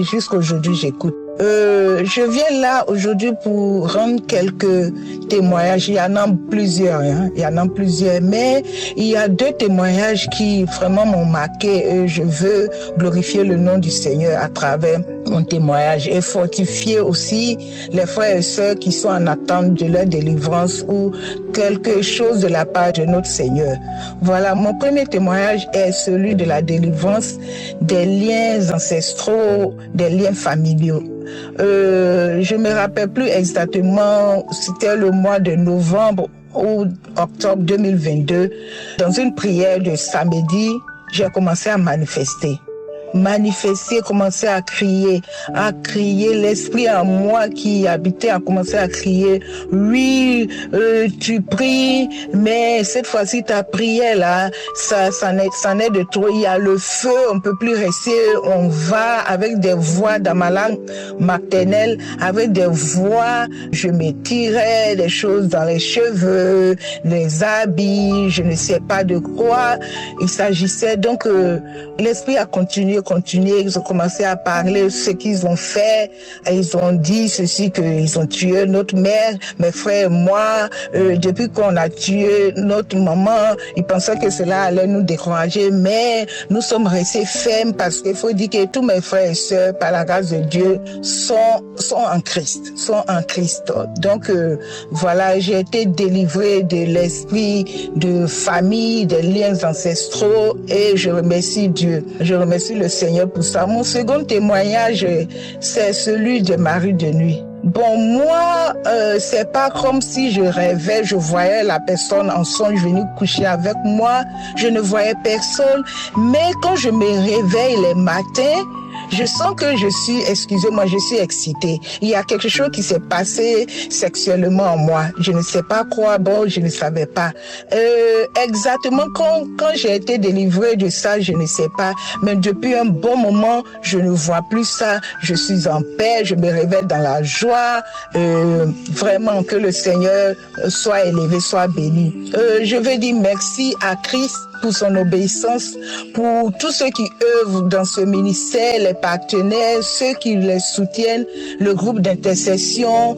jusqu'à aujourd'hui j'écoute. Je viens là aujourd'hui pour rendre quelques témoignages. Il y en a plusieurs, mais il y a 2 témoignages qui vraiment m'ont marqué et je veux glorifier le nom du Seigneur à travers mon témoignage et fortifier aussi les frères et sœurs qui sont en attente de leur délivrance ou quelque chose de la part de notre Seigneur. Voilà, mon premier témoignage est celui de la délivrance des liens ancestraux, des liens familiaux. Je me rappelle plus exactement, c'était le mois de novembre ou octobre 2022. Dans une prière de samedi, j'ai commencé à manifester, commencer à crier, l'esprit en moi qui habitait a commencé à crier, oui, tu pries, mais cette fois-ci ta prière là, ça n'est de trop, il y a le feu, on peut plus rester, on va avec des voix dans ma langue maternelle, avec des voix, je me tirais des choses dans les cheveux, les habits, je ne sais pas de quoi il s'agissait, donc l'esprit a continué, ils ont commencé à parler ce qu'ils ont fait, ils ont dit ceci, qu'ils ont tué notre mère, mes frères et moi, depuis qu'on a tué notre maman, ils pensaient que cela allait nous décourager, mais nous sommes restés fermes parce qu'il faut dire que tous mes frères et sœurs, par la grâce de Dieu, sont en Christ, Donc voilà, j'ai été délivrée de l'esprit de famille, des liens ancestraux et je remercie Dieu, je remercie le Seigneur pour ça. Mon second témoignage, c'est celui de Marie de nuit. Bon, moi, c'est pas comme si je rêvais, je voyais la personne en songe venir coucher avec moi, je ne voyais personne, mais quand je me réveille les matins, je sens que je suis excitée. Il y a quelque chose qui s'est passé sexuellement en moi. Je ne sais pas quoi, je ne savais pas. Exactement quand j'ai été délivrée de ça, je ne sais pas. Mais depuis un bon moment, je ne vois plus ça. Je suis en paix, je me réveille dans la joie. Vraiment que le Seigneur soit élevé, soit béni. Je veux dire merci à Christ pour son obéissance, pour tous ceux qui œuvrent dans ce ministère, les partenaires, ceux qui les soutiennent, le groupe d'intercession,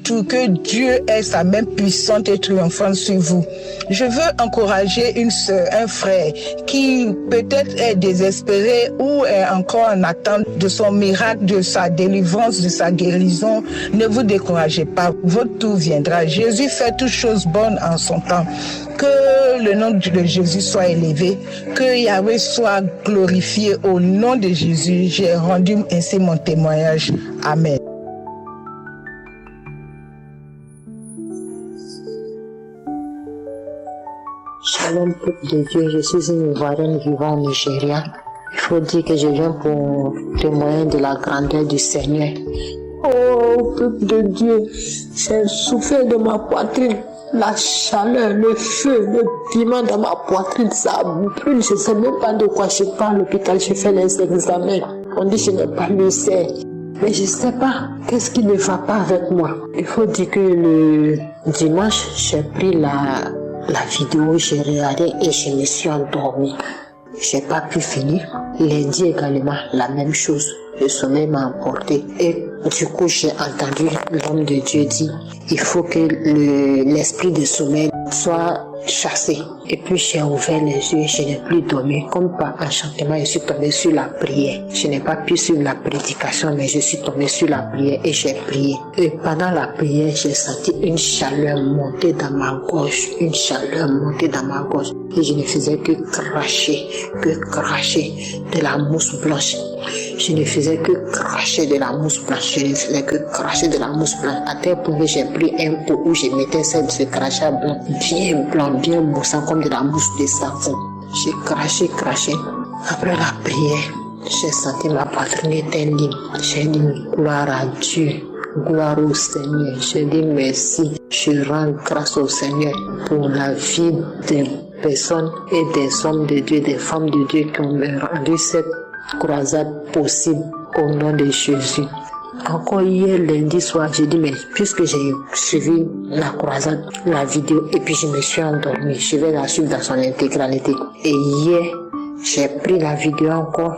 tout, que Dieu ait sa main puissante et triomphante sur vous. Je veux encourager une sœur, un frère qui peut-être est désespéré ou est encore en attente de son miracle, de sa délivrance, de sa guérison. Ne vous découragez pas, votre tour viendra. Jésus fait toutes choses bonnes en son temps. Que le nom de Jésus soit élevé, que Yahweh soit glorifié au nom de Jésus. J'ai rendu ainsi mon témoignage. Amen. Shalom, peuple de Dieu, je suis une Ivoirienne vivant au Nigeria. Il faut dire que je viens pour témoigner de la grandeur du Seigneur. Oh, peuple de Dieu, j'ai souffert de ma poitrine. La chaleur, le feu, le piment dans ma poitrine, ça brûle. Je ne sais même pas de quoi je parle à l'hôpital. Je fais les examens. On dit que je n'ai pas l'ulcère. Mais je ne sais pas qu'est-ce qui ne va pas avec moi. Il faut dire que le dimanche, j'ai pris la vidéo, j'ai regardé et je me suis endormie. J'ai pas pu finir. Lundi également, la même chose. Le sommeil m'a emporté. Et du coup, j'ai entendu l'homme de Dieu dire, il faut que l'esprit de sommeil soit chassé. Et puis j'ai ouvert les yeux, je n'ai plus dormi. Comme par enchantement, je suis tombée sur la prière. Je n'ai pas pu suivre la prédication, mais je suis tombée sur la prière et j'ai prié. Et pendant la prière, j'ai senti une chaleur monter dans ma gorge, une chaleur monter dans ma gorge. Et je ne faisais que cracher de la mousse blanche. Je ne faisais que cracher de la mousse blanche. Je ne faisais que cracher de la mousse blanche. À tel point que j'ai pris un pot où je mettais ce crachat blanc, bien moussant comme de la mousse de savon. J'ai craché. Après la prière, j'ai senti ma poitrine était libre. J'ai dit gloire à Dieu, gloire au Seigneur. J'ai dit merci. Je rends grâce au Seigneur pour la vie des personnes et des hommes de Dieu, des femmes de Dieu qui ont rendu cette croisade possible au nom de Jésus. Encore hier, lundi soir, j'ai dit, mais puisque j'ai suivi la croisade, la vidéo, et puis je me suis endormie, je vais la suivre dans son intégralité. Et hier, j'ai pris la vidéo encore,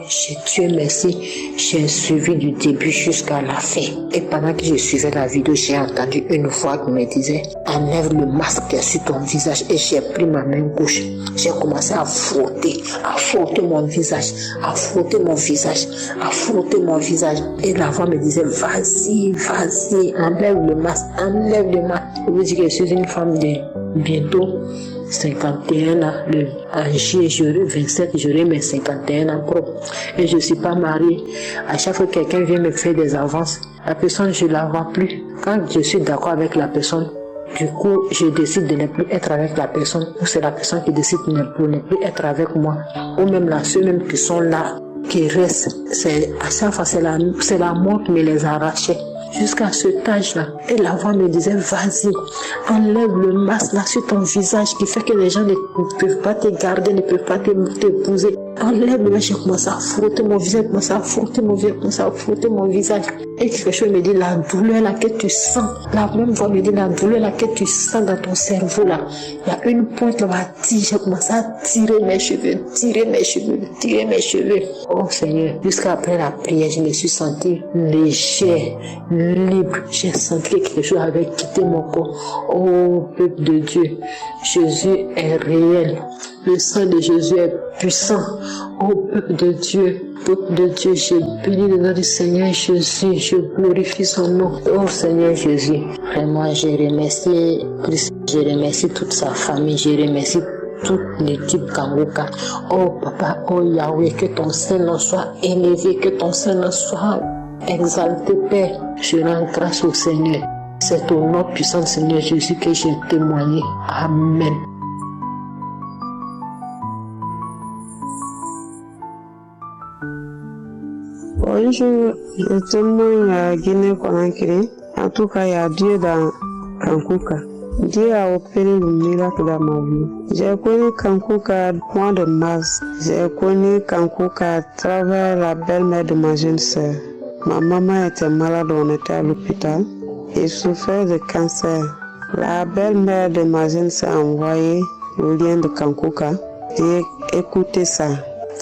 Dieu merci, j'ai suivi du début jusqu'à la fin. Et pendant que je suivais la vidéo, j'ai entendu une voix qui me disait, enlève le masque qui est sur ton visage. Et j'ai pris ma main gauche, j'ai commencé à frotter mon visage, à frotter mon visage. Et la voix me disait, vas-y, enlève le masque. Je vous dis que je suis une femme de bientôt 51 ans, en juillet 27, j'aurai mes 51 ans propres. Et je ne suis pas mariée. À chaque fois que quelqu'un vient me faire des avances, la personne, je ne la vois plus. Quand je suis d'accord avec la personne, du coup, je décide de ne plus être avec la personne, ou c'est la personne qui décide de ne plus être avec moi, ou même ceux même qui sont là, qui restent. À chaque fois, c'est la mort qui me les arrachait. Jusqu'à cet âge-là. Et la voix me disait, vas-y, enlève le masque là sur ton visage qui fait que les gens ne peuvent pas te garder, ne peuvent pas t'épouser. Enlève le masque, j'ai commencé à frotter mon visage, Et quelque chose me dit, la douleur là que tu sens, la même voix me dit, la douleur là que tu sens dans ton cerveau là, il y a une pointe là, j'ai commencé à tirer mes cheveux. Oh Seigneur, jusqu'à après la prière, je me suis sentie légère, libre. J'ai senti que quelque chose avait quitté mon corps. Oh peuple de Dieu, Jésus est réel. Le sang de Jésus est puissant. Oh peuple de Dieu, je bénis le nom du Seigneur Jésus, je glorifie son nom. Oh Seigneur Jésus, vraiment je remercie Christ, je remercie toute sa famille, je remercie toute l'équipe Kanguka. Oh Papa, oh Yahweh, que ton Saint-Nom soit élevé, que ton Saint-Nom soit exalté, Père. Je rends grâce au Seigneur. C'est au nom puissant du Seigneur Jésus que j'ai témoigné. Amen. Bonjour, je témoigne à Guinée-Conakry. En tout cas, il y a Dieu dans Kankuka. Dieu a opéré le miracle dans ma vie. J'ai connu Kankuka au mois de mars. J'ai connu Kankuka à travers la belle-mère de ma jeune sœur. Ma maman était malade, on était à l'hôpital et souffrait de cancer. La belle-mère de ma jeune sœur a envoyé le lien de Kankuka. J'ai écouté ça.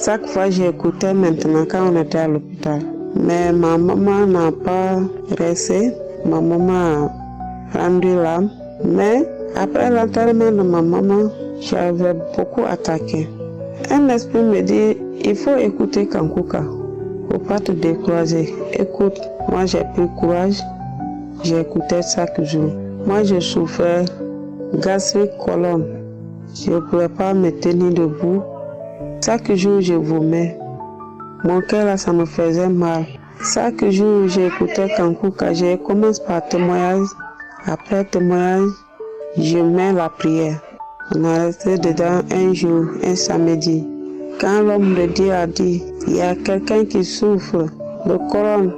Chaque fois, j'écoutais maintenant quand on était à l'hôpital. Mais ma maman n'a pas resté. Ma maman a rendu l'âme. Mais après l'enterrement de ma maman, j'avais beaucoup attaqué. Un esprit me dit, il faut écouter Kankuka. Il ne faut pas te décourager. Écoute, moi j'ai pris courage. J'écoutais chaque jour. Moi je souffrais gastrique colonne. Je ne pouvais pas me tenir debout. Chaque jour, je vomais. Mon cœur, là, ça me faisait mal. Chaque jour, j'écoutais Kankuka. Je commence par témoignage. Après témoignage, je mets la prière. On a resté dedans un jour, un samedi. Quand l'homme de Dieu a dit, il y a quelqu'un qui souffre de colonne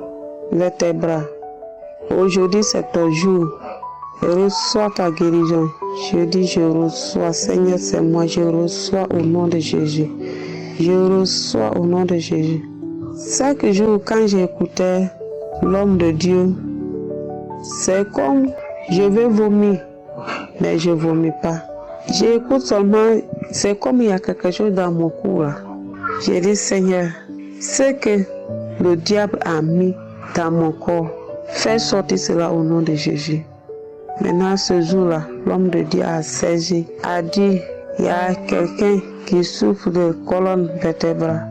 vertébrale. Aujourd'hui, c'est ton jour. Reçois ta guérison. Je dis, je reçois. Seigneur, c'est moi. Je reçois au nom de Jésus. Je reçois au nom de Jésus. Chaque jour, quand j'écoutais l'homme de Dieu, c'est comme je vais vomir, mais je ne vomis pas. J'écoute seulement, c'est comme il y a quelque chose dans mon cou là. J'ai dit, Seigneur, ce que le diable a mis dans mon corps, fais sortir cela au nom de Jésus. Maintenant, ce jour-là, l'homme de Dieu a saisi, a dit, il y a quelqu'un qui souffre de colonne vertébrale.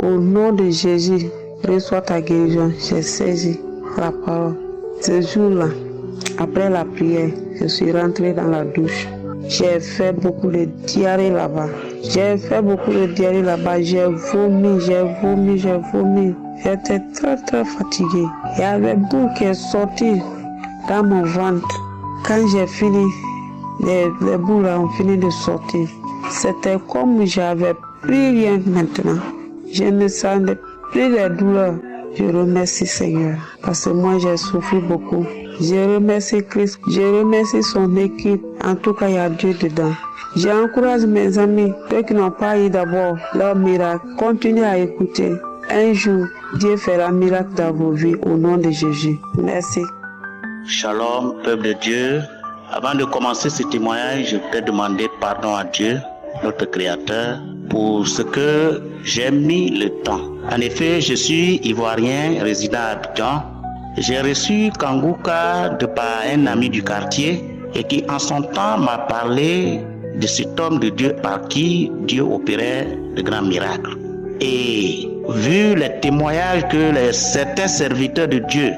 Au nom de Jésus, reçois ta guérison. J'ai saisi la parole. Ce jour-là, après la prière, je suis rentré dans la douche. J'ai fait beaucoup de diarrhée là-bas. J'ai vomi. J'étais très fatigué. Il y avait boule qui est sortie dans mon ventre. Quand j'ai fini, les boules ont fini de sortir. C'était comme j'avais plus rien maintenant. Je ne sentais plus les douleurs. Je remercie Seigneur parce que moi j'ai souffert beaucoup. Je remercie Christ, je remercie son équipe. En tout cas, il y a Dieu dedans. J'encourage mes amis, ceux qui n'ont pas eu d'abord leur miracle, continuez à écouter. Un jour, Dieu fera un miracle dans vos vies au nom de Jésus. Merci. Shalom, peuple de Dieu. Avant de commencer ce témoignage, je peux demander pardon à Dieu, notre Créateur, pour ce que j'ai mis le temps. En effet, je suis ivoirien, résident à Abidjan. J'ai reçu Kangouka de par un ami du quartier et qui en son temps m'a parlé de cet homme de Dieu par qui Dieu opérait de grands miracles. Et vu les témoignages que certains serviteurs de Dieu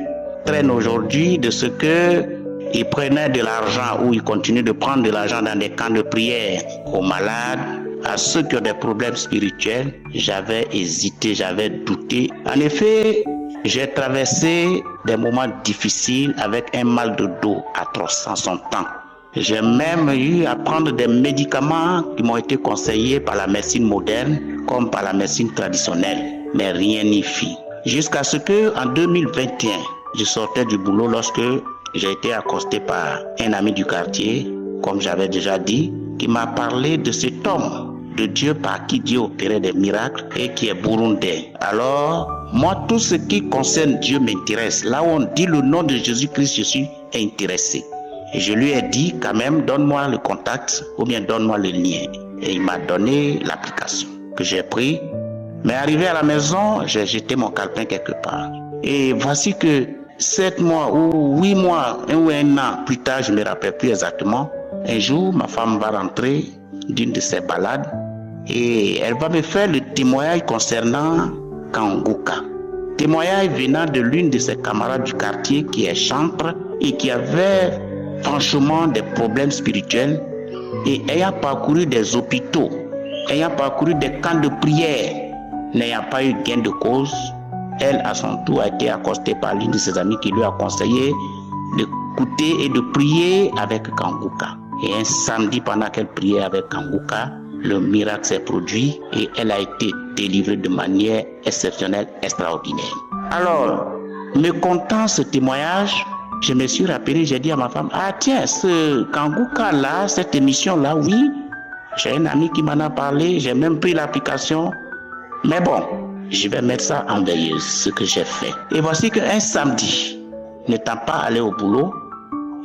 traînent aujourd'hui de ce que ils prenaient de l'argent ou ils continuent de prendre de l'argent dans des camps de prière aux malades, à ceux qui ont des problèmes spirituels, j'avais hésité, j'avais douté. En effet, j'ai traversé des moments difficiles avec un mal de dos atroce en son temps. J'ai même eu à prendre des médicaments qui m'ont été conseillés par la médecine moderne comme par la médecine traditionnelle, mais rien n'y fit. Jusqu'à ce que, en 2021, je sortais du boulot lorsque j'ai été accosté par un ami du quartier, comme j'avais déjà dit, qui m'a parlé de cet homme de Dieu par qui Dieu opérait des miracles et qui est burundais. Alors, moi, tout ce qui concerne Dieu m'intéresse. Là où on dit le nom de Jésus-Christ, je suis intéressé. Et je lui ai dit quand même, donne-moi le contact ou bien donne-moi le lien. Et il m'a donné l'application que j'ai pris. Mais arrivé à la maison, j'ai jeté mon calepin quelque part. Et voici que 7 mois ou 8 mois, ou un an plus tard, je ne me rappelle plus exactement, un jour, ma femme va rentrer d'une de ses balades et elle va me faire le témoignage concernant Kangouka. Témoignage venant de l'une de ses camarades du quartier qui est chantre et qui avait franchement des problèmes spirituels et ayant parcouru des hôpitaux, ayant parcouru des camps de prière, n'ayant pas eu gain de cause, elle à son tour a été accostée par l'une de ses amies qui lui a conseillé d'écouter et de prier avec Kangouka. Et un samedi, pendant qu'elle priait avec Kangouka, le miracle s'est produit et elle a été délivrée de manière exceptionnelle, extraordinaire. Alors, me contant ce témoignage, je me suis rappelé, j'ai dit à ma femme, ah tiens, ce Kangouka-là, cette émission-là, oui, j'ai un ami qui m'en a parlé, j'ai même pris l'application, mais bon, je vais mettre ça en veilleuse, ce que j'ai fait. Et voici qu'un samedi, n'étant pas allé au boulot,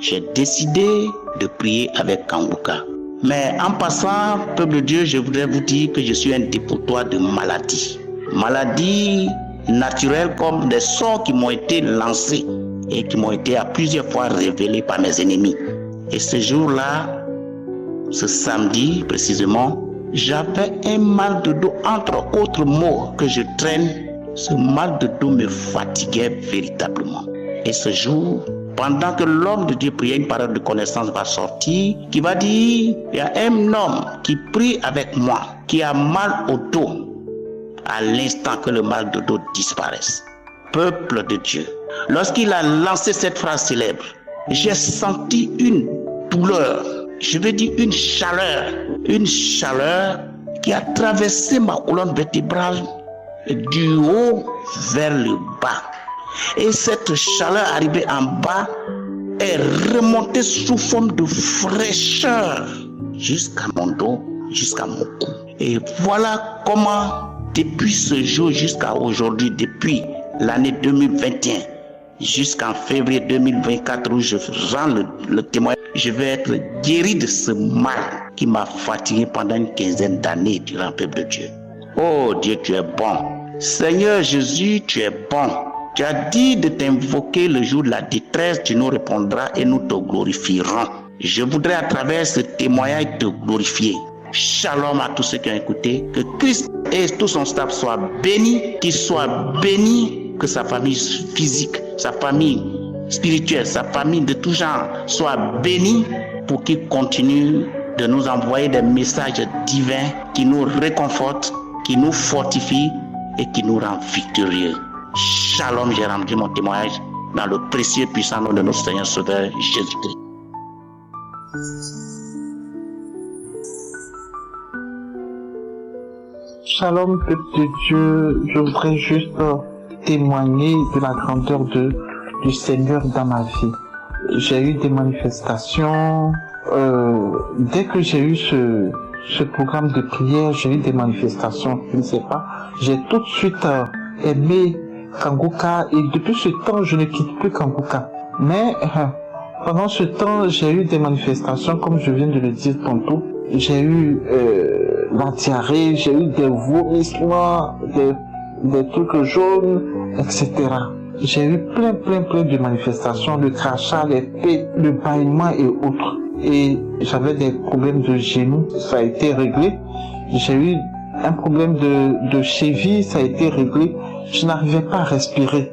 j'ai décidé de prier avec Kangouka. Mais en passant, peuple de Dieu, je voudrais vous dire que je suis un dépotoir de maladies. Maladies naturelles comme des sorts qui m'ont été lancés et qui m'ont été à plusieurs fois révélés par mes ennemis. Et ce jour-là, ce samedi précisément, j'avais un mal de dos, entre autres mots que je traîne. Ce mal de dos me fatiguait véritablement. Et ce jour, pendant que l'homme de Dieu priait, une parole de connaissance va sortir, qui va dire, il y a un homme qui prie avec moi, qui a mal au dos, à l'instant que le mal de dos disparaisse. Peuple de Dieu, lorsqu'il a lancé cette phrase célèbre, j'ai senti une douleur, je veux dire une chaleur qui a traversé ma colonne vertébrale du haut vers le bas. Et cette chaleur arrivée en bas est remontée sous forme de fraîcheur jusqu'à mon dos, jusqu'à mon cou. Et voilà comment, depuis ce jour jusqu'à aujourd'hui, depuis l'année 2021, jusqu'en février 2024 où je rends le témoignage, je vais être guéri de ce mal qui m'a fatigué pendant une quinzaine d'années durant le peuple de Dieu. Oh Dieu, tu es bon. Seigneur Jésus, tu es bon. Tu as dit de t'invoquer le jour de la détresse, tu nous répondras et nous te glorifierons. Je voudrais à travers ce témoignage te glorifier. Shalom à tous ceux qui ont écouté. Que Christ et tout son staff soient bénis, qu'il soit béni, que sa famille physique, sa famille spirituelle, sa famille de tout genre soit bénie pour qu'il continue de nous envoyer des messages divins qui nous réconfortent, qui nous fortifient et qui nous rend victorieux. Shalom, j'ai rendu mon témoignage dans le précieux puissant nom de notre Seigneur Sauveur Jésus-Christ. Shalom, peuple de Dieu, je voudrais juste témoigner de la grandeur du Seigneur dans ma vie. J'ai eu des manifestations, dès que j'ai eu ce programme de prière, j'ai eu des manifestations, je ne sais pas, j'ai tout de suite aimé Kanguka et depuis ce temps, je ne quitte plus Kanguka. Mais pendant ce temps, j'ai eu des manifestations, comme je viens de le dire tantôt. J'ai eu la diarrhée, j'ai eu des vomissements, des trucs jaunes, etc. J'ai eu plein de manifestations, le crachat, les pets, le bâillement et autres. Et j'avais des problèmes de genoux, ça a été réglé. J'ai eu un problème de cheville, ça a été réglé. Je n'arrivais pas à respirer.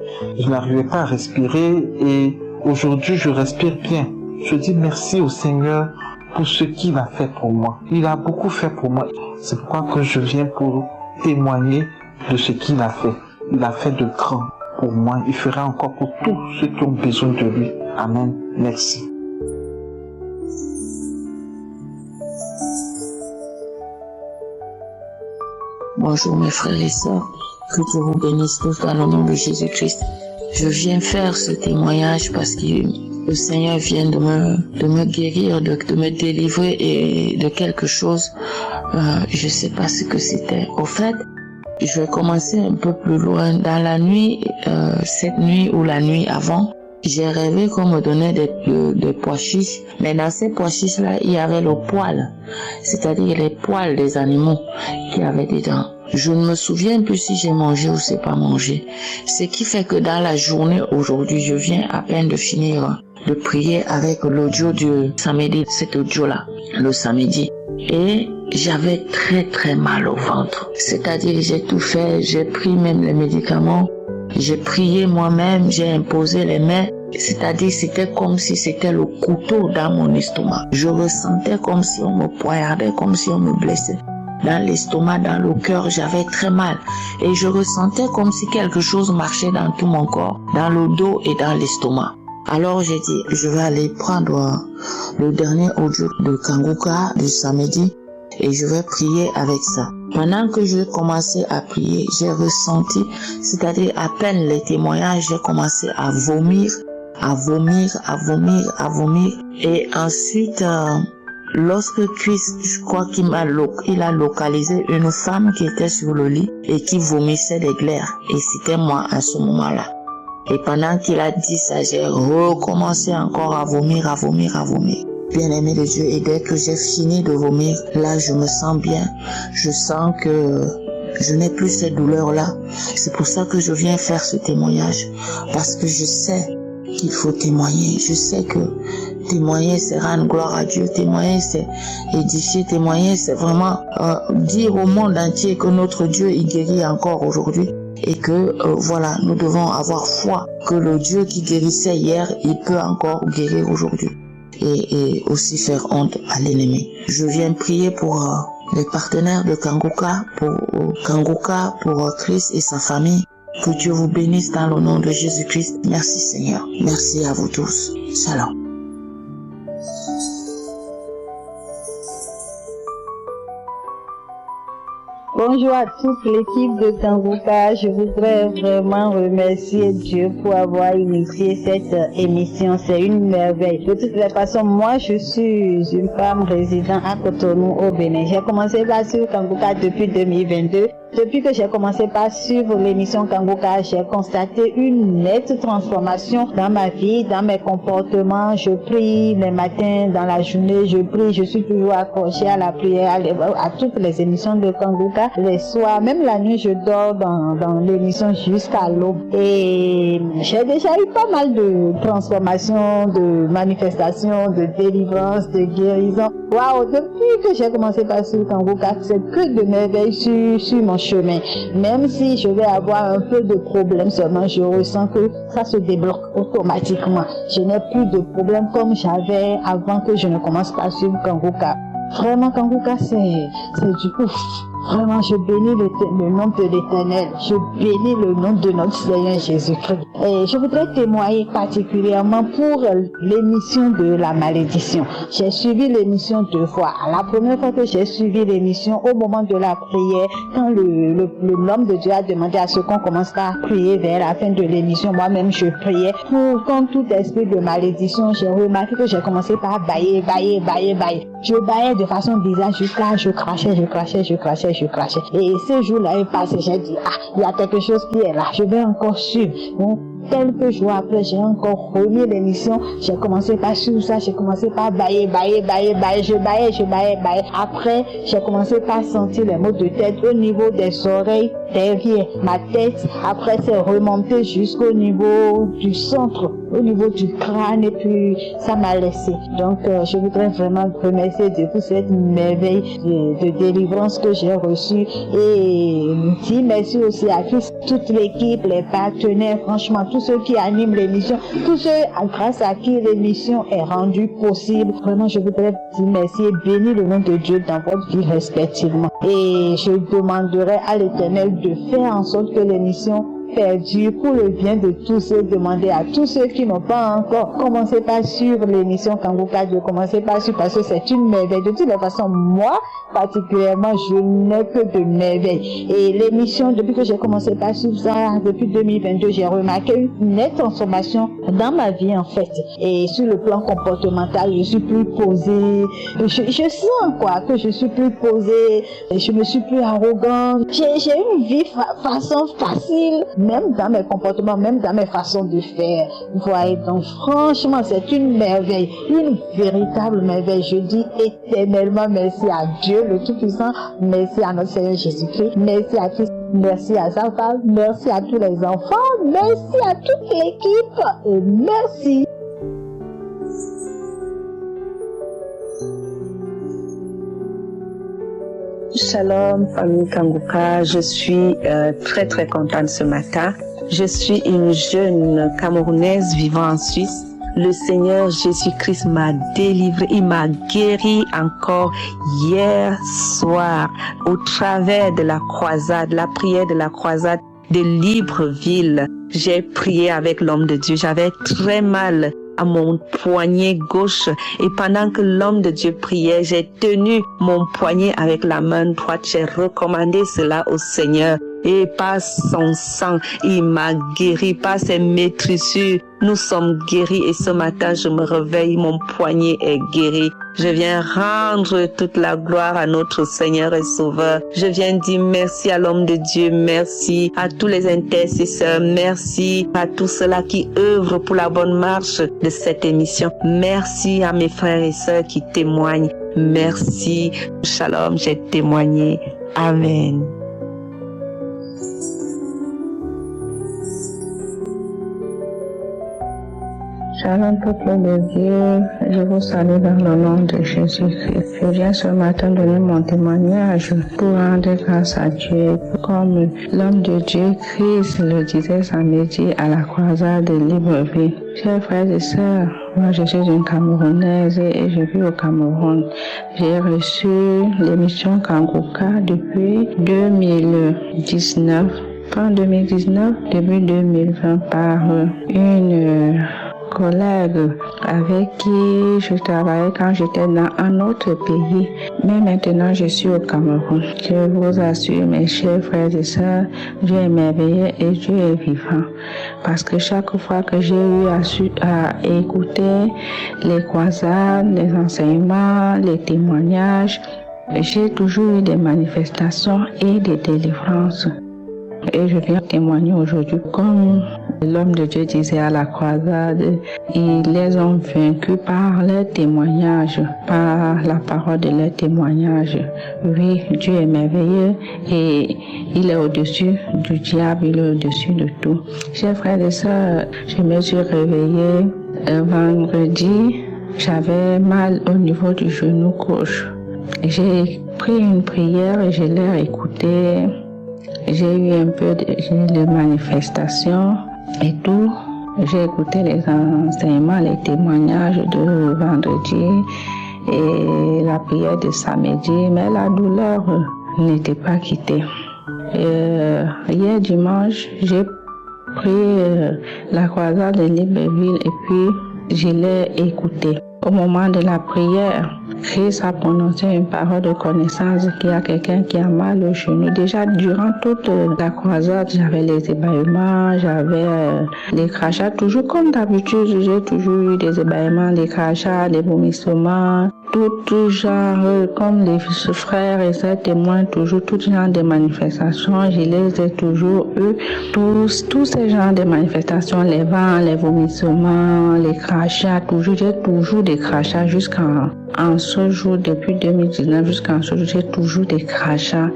Et aujourd'hui, je respire bien. Je dis merci au Seigneur pour ce qu'il a fait pour moi. Il a beaucoup fait pour moi. C'est pourquoi que je viens pour témoigner de ce qu'il a fait. Il a fait de grand pour moi. Il fera encore pour tous ceux qui ont besoin de lui. Amen. Merci. Bonjour mes frères et sœurs, que Dieu vous bénisse tous dans le nom de Jésus-Christ. Je viens faire ce témoignage parce que le Seigneur vient de me guérir, de me délivrer et de quelque chose. Je sais pas ce que c'était. Au fait, je vais commencer un peu plus loin. Dans la nuit, cette nuit ou la nuit avant, j'ai rêvé qu'on me donnait des pois chiches. Mais dans ces pois chiches-là, il y avait le poil. C'est-à-dire les poils des animaux qu'il y avait dedans. Je ne me souviens plus si j'ai mangé ou c'est pas mangé. Ce qui fait que dans la journée aujourd'hui, je viens à peine de finir de prier avec l'audio du samedi, cet audio-là, le samedi. Et j'avais très mal au ventre. C'est-à-dire j'ai tout fait, j'ai pris même les médicaments, j'ai prié moi-même, j'ai imposé les mains. C'est-à-dire c'était comme si c'était le couteau dans mon estomac. Je ressentais comme si on me poignardait, comme si on me blessait. Dans l'estomac, dans le cœur, j'avais très mal. Et je ressentais comme si quelque chose marchait dans tout mon corps, dans le dos et dans l'estomac. Alors j'ai dit, je vais aller prendre le dernier audio de Kanguka du samedi et je vais prier avec ça. Pendant que je commençais à prier, j'ai ressenti, c'est-à-dire à peine les témoignages, j'ai commencé à vomir. Et ensuite, lorsque Christ, je crois qu'il a localisé une femme qui était sur le lit et qui vomissait des glaires. Et c'était moi à ce moment-là. Et pendant qu'il a dit ça, j'ai recommencé encore à vomir. Bien-aimé de Dieu, et dès que j'ai fini de vomir, là je me sens bien. Je sens que je n'ai plus ces douleurs-là. C'est pour ça que je viens faire ce témoignage. Parce que je sais qu'il faut témoigner. Je sais que témoigner, c'est rendre gloire à Dieu. Témoigner, c'est édifier. Témoigner, c'est vraiment dire au monde entier que notre Dieu, il guérit encore aujourd'hui. Et que, voilà, nous devons avoir foi que le Dieu qui guérissait hier, il peut encore guérir aujourd'hui. Et aussi faire honte à l'ennemi. Je viens prier pour les partenaires de Kanguka, pour Christ et sa famille. Que Dieu vous bénisse dans le nom de Jésus-Christ. Merci Seigneur. Merci à vous tous. Shalom. Bonjour à toute l'équipe de Kanguka. Je voudrais vraiment remercier Dieu pour avoir initié cette émission. C'est une merveille. De toutes les façons, moi, je suis une femme résidant à Cotonou, au Bénin. J'ai commencé là sur Kanguka depuis 2022. Depuis que j'ai commencé par suivre l'émission Kanguka, j'ai constaté une nette transformation dans ma vie, dans mes comportements. Je prie les matins, dans la journée, je prie, je suis toujours accrochée à la prière, à toutes les émissions de Kanguka. Les soirs, même la nuit, je dors dans l'émission jusqu'à l'aube. Et j'ai déjà eu pas mal de transformations, de manifestations, de délivrance, de guérison. Waouh, depuis que j'ai commencé par suivre Kanguka, c'est que de merveilles sur mon chemin. Même si je vais avoir un peu de problèmes seulement, je ressens que ça se débloque automatiquement. Je n'ai plus de problèmes comme j'avais avant que je ne commence pas à suivre Kanguka. Vraiment, Kanguka, c'est du ouf. Vraiment, je bénis le nom de l'Éternel. Je bénis le nom de notre Seigneur Jésus-Christ. Et je voudrais témoigner particulièrement pour l'émission de la malédiction. J'ai suivi l'émission 2 fois. La première fois que j'ai suivi l'émission, au moment de la prière, quand l'homme de Dieu a demandé à ce qu'on commence par prier vers la fin de l'émission, moi-même je priais pour contre tout esprit de malédiction. J'ai remarqué que j'ai commencé par bailler. Je baillais de façon bizarre jusqu'à je crachais. Et ce jour-là est passé, j'ai dit, il y a quelque chose qui est là, je vais encore suivre. Bon, quelques jours après, j'ai encore remis l'émission, j'ai commencé par suivre ça, j'ai commencé par bailler, je baillais. Après, j'ai commencé par sentir les maux de tête au niveau des oreilles, derrière ma tête. Après, c'est remonté jusqu'au niveau du centre, au niveau du crâne, et puis ça m'a laissé. Donc, je voudrais vraiment remercier Dieu pour cette merveille de délivrance que j'ai reçue, et dire merci aussi à toute l'équipe, les partenaires, franchement, tous ceux qui animent l'émission, tous ceux grâce à qui l'émission est rendue possible. Vraiment, je voudrais dire merci et bénir le nom de Dieu dans votre vie respectivement. Et je demanderai à l'Éternel de faire en sorte que l'émission perdure pour le bien de tous ceux, demander à tous ceux qui n'ont pas encore commencé par suivre l'émission Kanguka de commencer par suivre, parce que c'est une merveille. De toutes les façons, moi particulièrement, je n'ai que de merveilles. Et l'émission, depuis que j'ai commencé par suivre ça, depuis 2022, j'ai remarqué une nette transformation dans ma vie en fait. Et sur le plan comportemental, je suis plus posée. Je sens que je suis plus posée. Je me suis plus arrogante. J'ai une vie façon facile, même dans mes comportements, même dans mes façons de faire. Vous voyez, donc franchement, c'est une merveille, une véritable merveille. Je dis éternellement merci à Dieu le Tout-Puissant, merci à notre Seigneur Jésus-Christ, merci à Christ, merci à sa femme, merci à tous les enfants, merci à toute l'équipe, et merci. Shalom, famille Kanguka, je suis très contente ce matin. Je suis une jeune Camerounaise vivant en Suisse. Le Seigneur Jésus-Christ m'a délivré, il m'a guéri encore hier soir au travers de la croisade, la prière de la croisade de Libreville. J'ai prié avec l'homme de Dieu, j'avais très mal à mon poignet gauche, et pendant que l'homme de Dieu priait, j'ai tenu mon poignet avec la main droite, j'ai recommandé cela au Seigneur, et par son sang, il m'a guéri, par ses maîtrissures, nous sommes guéris, et ce matin, je me réveille, mon poignet est guéri. Je viens rendre toute la gloire à notre Seigneur et Sauveur. Je viens dire merci à l'homme de Dieu, merci à tous les intercesseurs, merci à tous ceux-là qui œuvrent pour la bonne marche de cette émission. Merci à mes frères et sœurs qui témoignent. Merci. Shalom, j'ai témoigné. Amen. Shalom, peuple de Dieu, je vous salue dans le nom de Jésus-Christ. Je viens ce matin donner mon témoignage pour rendre grâce à Dieu. Comme l'homme de Dieu, Christ, le disait samedi à la croisade de Libreville. Chers frères et sœurs, moi je suis une Camerounaise et je vis au Cameroun. J'ai reçu l'émission Kanguka depuis 2019. Fin 2019, début 2020 par une collègue avec qui je travaillais quand j'étais dans un autre pays. Mais maintenant, je suis au Cameroun. Je vous assure, mes chers frères et sœurs, Dieu est merveilleux et Dieu est vivant. Parce que chaque fois que j'ai eu à écouter les croisades, les enseignements, les témoignages, J'ai toujours eu des manifestations et des délivrances. Et je viens témoigner aujourd'hui, comme l'homme de Dieu disait à la croisade, ils les ont vaincus par leur témoignage, par la parole de leur témoignage. Oui, Dieu est merveilleux et il est au-dessus du diable, il est au-dessus de tout. Chers frères et sœurs, je me suis réveillée vendredi, j'avais mal au niveau du genou gauche. J'ai pris une prière et je l'ai écoutée. J'ai eu un peu de manifestations et tout. J'ai écouté les enseignements, les témoignages de vendredi et la prière de samedi, mais la douleur n'était pas quittée. Hier dimanche, j'ai pris la croisade de Libreville et puis je l'ai écoutée. Au moment de la prière, Christ a prononcé une parole de connaissance qu'il y a quelqu'un qui a mal au genou. Déjà, durant toute la croisade, j'avais les ébaillements, j'avais les crachats. Toujours comme d'habitude, j'ai toujours eu des ébaillements, des crachats, des vomissements, tout genre, comme les frères et sœurs témoignent toujours, tout genre de manifestations. Je les ai toujours eu, tous ces genres de manifestations, les vents, les vomissements, les crachats, j'ai toujours des crachats jusqu'en ce jour, depuis 2019 jusqu'en ce jour, j'ai toujours des crachats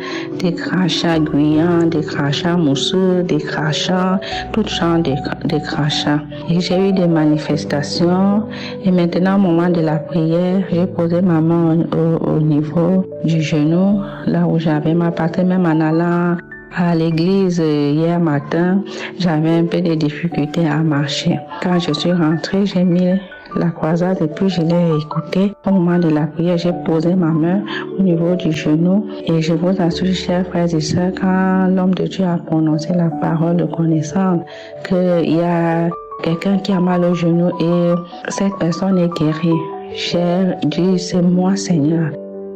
guyants, des crachats mousseux, des crachats, tout genre de crachats. Et j'ai eu des manifestations et maintenant au moment de la prière, j'ai posé ma main au niveau du genou, là où j'avais ma patte, même en allant à l'église hier matin, j'avais un peu de difficultés à marcher. Quand je suis rentrée, j'ai mis la croisade et puis je l'ai écoutée. Au moment de la prière, j'ai posé ma main au niveau du genou et je vous assure, chers frères et sœurs, quand l'homme de Dieu a prononcé la parole de connaissance, qu'il y a quelqu'un qui a mal au genou et cette personne est guérie. J'ai dit, c'est moi, Seigneur.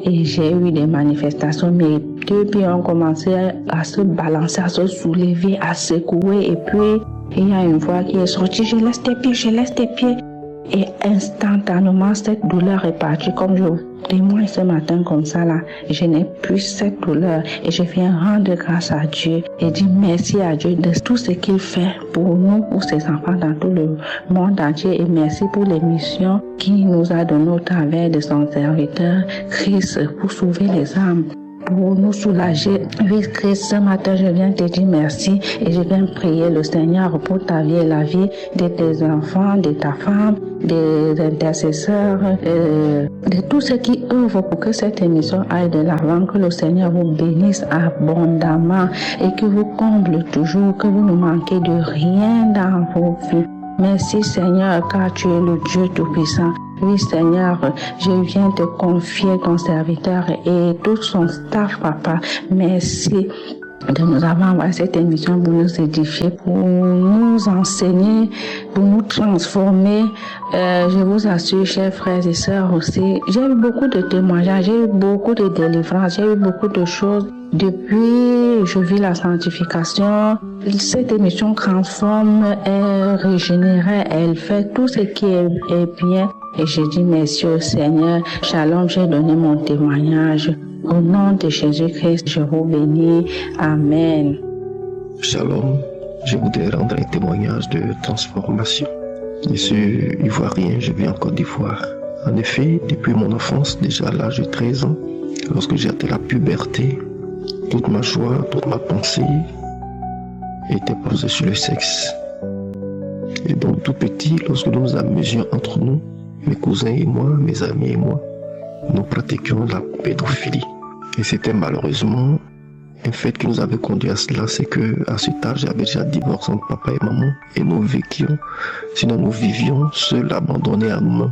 Et j'ai eu des manifestations, mes deux pieds ont commencé à se balancer, à se soulever, à secouer. Et puis, il y a une voix qui est sortie, je laisse tes pieds. Et instantanément, cette douleur est partie. Comme je témoigne ce matin comme ça là, je n'ai plus cette douleur. Et je viens rendre grâce à Dieu et dire merci à Dieu de tout ce qu'il fait pour nous, pour ses enfants dans tout le monde entier. Et merci pour les missions qu'il nous a données au travers de son serviteur Christ pour sauver les âmes, pour nous soulager. Oui, Christ, ce matin, je viens te dire merci et je viens prier le Seigneur pour ta vie et la vie de tes enfants, de ta femme, des intercesseurs, de tous ceux qui œuvrent pour que cette émission aille de l'avant, que le Seigneur vous bénisse abondamment et que vous comble toujours, que vous ne manquez de rien dans vos vies. Merci Seigneur, car tu es le Dieu Tout-Puissant. Oui Seigneur, je viens te confier ton serviteur et tout son staff, Papa. Merci de nous avoir envoyé cette émission pour nous édifier, pour nous enseigner, pour nous transformer. Je vous assure, chers frères et sœurs aussi, j'ai eu beaucoup de témoignages, j'ai eu beaucoup de délivrances, j'ai eu beaucoup de choses. Depuis, je vis la sanctification. Cette émission transforme, elle régénère, elle fait tout ce qui est bien. Et je dis merci au Seigneur. Shalom, j'ai donné mon témoignage. Au nom de Jésus-Christ, je vous bénis. Amen. Shalom, je voudrais rendre un témoignage de transformation. Je suis ivoirien, je vis en Côte d'Ivoire. En effet, depuis mon enfance, déjà à l'âge de 13 ans, lorsque j'ai atteint la puberté, toute ma joie, toute ma pensée était posée sur le sexe. Et donc tout petit, lorsque nous nous amusions entre nous, mes cousins et moi, mes amis et moi, nous pratiquions la pédophilie. Et c'était malheureusement un fait qui nous avait conduit à cela, c'est qu'à cet âge, j'avais déjà divorcé entre papa et maman, et nous vivions seuls, abandonnés à nous-mêmes.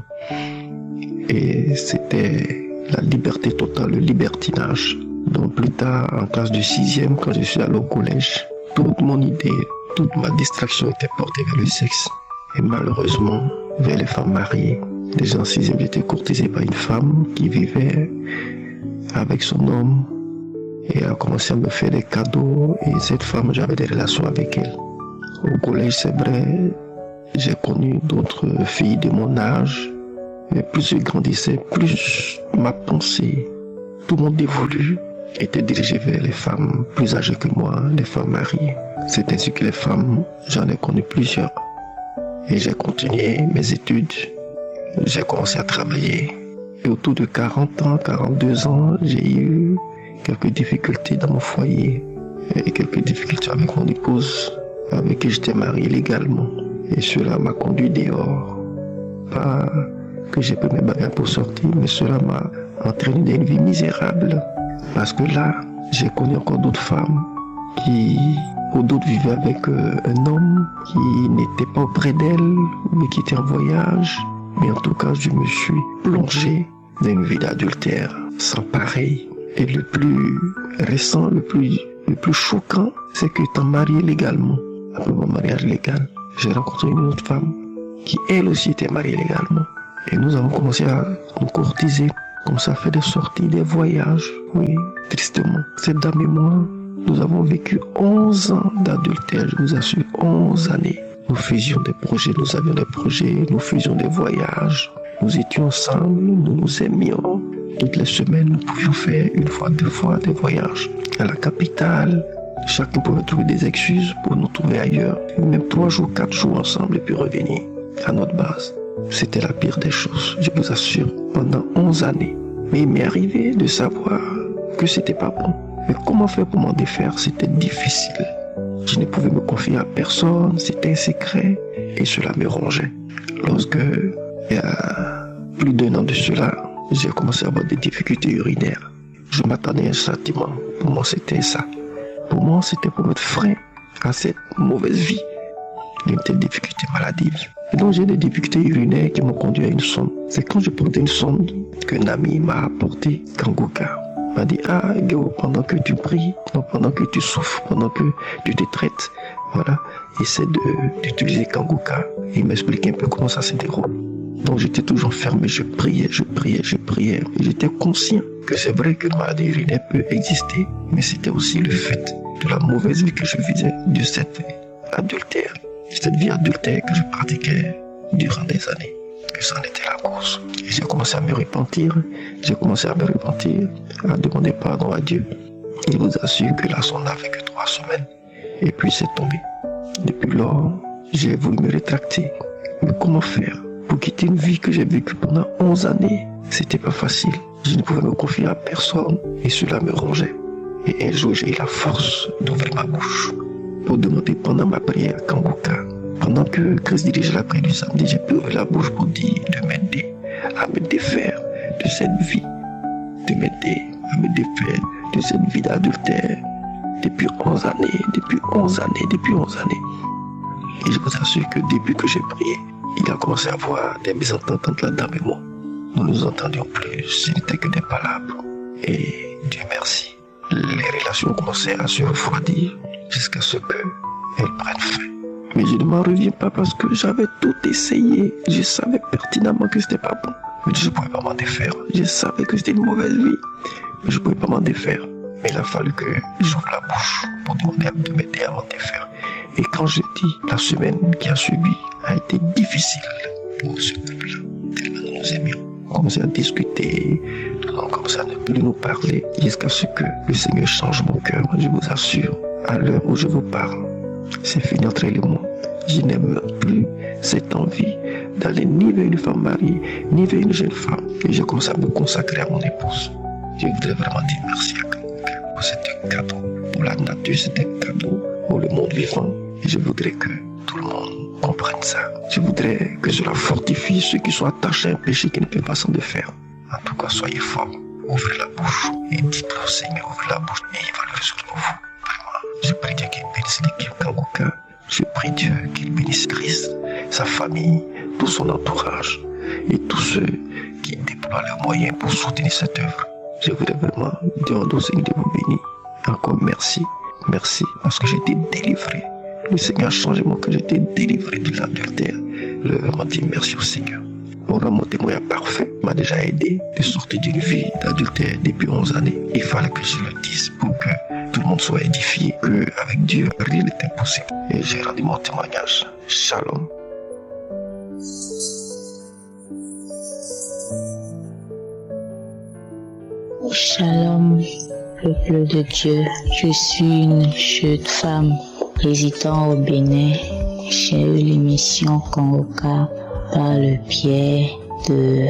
Et c'était la liberté totale, le libertinage. Donc plus tard, en classe de 6e, quand je suis allé au collège, toute mon idée, toute ma distraction était portée vers le sexe. Et malheureusement, vers les femmes mariées. Déjà en 6e, j'étais courtisé par une femme qui vivait avec son homme et elle a commencé à me faire des cadeaux. Et cette femme, j'avais des relations avec elle. Au collège, c'est vrai, j'ai connu d'autres filles de mon âge. Et plus je grandissais, plus ma pensée tout mon dévolu était dirigé vers les femmes plus âgées que moi, les femmes mariées. C'est ainsi que les femmes, j'en ai connu plusieurs. Et j'ai continué mes études, j'ai commencé à travailler. Et autour de 40 ans, 42 ans, j'ai eu quelques difficultés dans mon foyer et quelques difficultés avec mon épouse, avec qui j'étais marié légalement. Et cela m'a conduit dehors. Pas que j'ai pris mes bagages pour sortir, mais cela m'a entraîné dans une vie misérable. Parce que là, j'ai connu encore d'autres femmes ou d'autres vivaient avec un homme qui n'était pas auprès d'elle, mais qui était en voyage. Mais en tout cas, je me suis plongé dans une vie d'adultère sans pareil. Et le plus récent, le plus choquant, c'est que étant marié légalement, après mon mariage légal, j'ai rencontré une autre femme qui elle aussi était mariée légalement. Et nous avons commencé à nous courtiser, comme ça fait des sorties, des voyages. Oui, tristement. Cette dame et moi, nous avons vécu 11 ans d'adultère, je vous assure, 11 années. Nous faisions des projets, nous avions des projets, nous faisions des voyages. Nous étions ensemble, nous nous aimions. Toutes les semaines, nous pouvions faire 1 fois, 2 fois des voyages à la capitale. Chacun pouvait trouver des excuses pour nous trouver ailleurs. Même 3 jours, 4 jours ensemble et puis revenir à notre base. C'était la pire des choses, je vous assure, pendant 11 années. Mais il m'est arrivé de savoir que c'était pas bon. Mais comment faire pour m'en défaire, c'était difficile. Je ne pouvais me confier à personne, c'était un secret et cela me rongeait. Lorsque, il y a plus d'1 an de cela, j'ai commencé à avoir des difficultés urinaires. Je m'attendais à un châtiment. Pour moi, c'était ça. Pour moi, c'était pour mettre frein à cette mauvaise vie, une telle difficulté maladive. Et donc, j'ai des difficultés urinaires qui m'ont conduit à une sonde. C'est quand je portais une sonde qu'un ami m'a apporté Kanguka. Il m'a dit, ah, Guéo, pendant que tu pries, non, pendant que tu souffres, pendant que tu te traites, voilà, essaie d'utiliser Kanguka. Et il m'expliquait un peu comment ça se déroule. Donc j'étais toujours fermé, je priais. Et j'étais conscient que c'est vrai que la maladie urinaire peut exister, mais c'était aussi le fait de la mauvaise vie que je vivais, de cette adultère, cette vie adultère que je pratiquais durant des années, que ça en était la cause. Et j'ai commencé à me repentir, à demander pardon à Dieu. Il vous assure que la sonde n'avait que 3 semaines, et puis c'est tombé. Depuis lors, j'ai voulu me rétracter. Mais comment faire pour quitter une vie que j'ai vécue pendant 11 années? C'était pas facile. Je ne pouvais me confier à personne et cela me rongeait. Et un jour, j'ai eu la force d'ouvrir ma bouche pour demander pendant ma prière à Kanguka. Pendant que Christ dirigeait la prière du samedi, j'ai pu ouvrir la bouche pour dire de m'aider à me défaire de cette vie, de m'aider à me défaire de cette vie d'adultère depuis 11 années. Et je vous assure que depuis que j'ai prié, il a commencé à avoir des mésententes entre la dame et moi. Nous nous entendions plus, ce n'était que des palabres. Et Dieu merci, les relations commençaient à se refroidir jusqu'à ce qu'elles prennent fin. Mais je ne m'en reviens pas parce que j'avais tout essayé. Je savais pertinemment que c'était pas bon. Mais je ne pouvais pas m'en défaire. Je savais que c'était une mauvaise vie. Mais je ne pouvais pas m'en défaire. Mais il a fallu que j'ouvre la bouche pour demander de m'aider à m'en défaire. Et quand je dis, la semaine qui a suivi a été difficile pour ce couple-là. Tellement nous nous aimions. On commençait à discuter, on commençait à ne plus nous parler, jusqu'à ce que le Seigneur change mon cœur. Je vous assure, à l'heure où je vous parle, c'est fini entre elle et moi. Je n'aime plus cette envie d'aller ni vers une femme mariée, ni vers une jeune femme. Et j'ai commencé à me consacrer à mon épouse. Je voudrais vraiment dire merci à Kanguka pour cet cadeau. Pour la nature, c'est un cadeau pour le monde vivant. Et je voudrais que tout le monde comprenne ça. Je voudrais que cela fortifie ceux qui sont attachés à un péché qui ne peut pas s'en défaire. En tout cas, soyez forts. Ouvrez la bouche et dites-le au Seigneur, ouvrez la bouche et il va le résoudre pour vous. Vraiment, je prie Dieu qu'il bénisse l'équipe Kanguka. Je prie Dieu qu'il bénisse Christ, sa famille, tout son entourage et tous ceux qui déploient leurs moyens pour soutenir cette œuvre. Je voudrais vraiment demander au Seigneur de vous bénir. Encore merci. Merci parce que j'ai été délivré. Le Seigneur a changé mon cœur, j'ai été délivré de l'adultère. Je veux vraiment dire merci au Seigneur. Mon témoignage parfait m'a déjà aidé de sortir d'une vie d'adultère depuis 11 années. Il fallait que je le dise pour que tout le monde soit édifié, qu'avec Dieu, rien n'est impossible. Et j'ai rendu mon témoignage. Shalom. Shalom, peuple de Dieu. Je suis une jeune femme résidant au Bénin. J'ai eu l'émission Kangoka par le biais de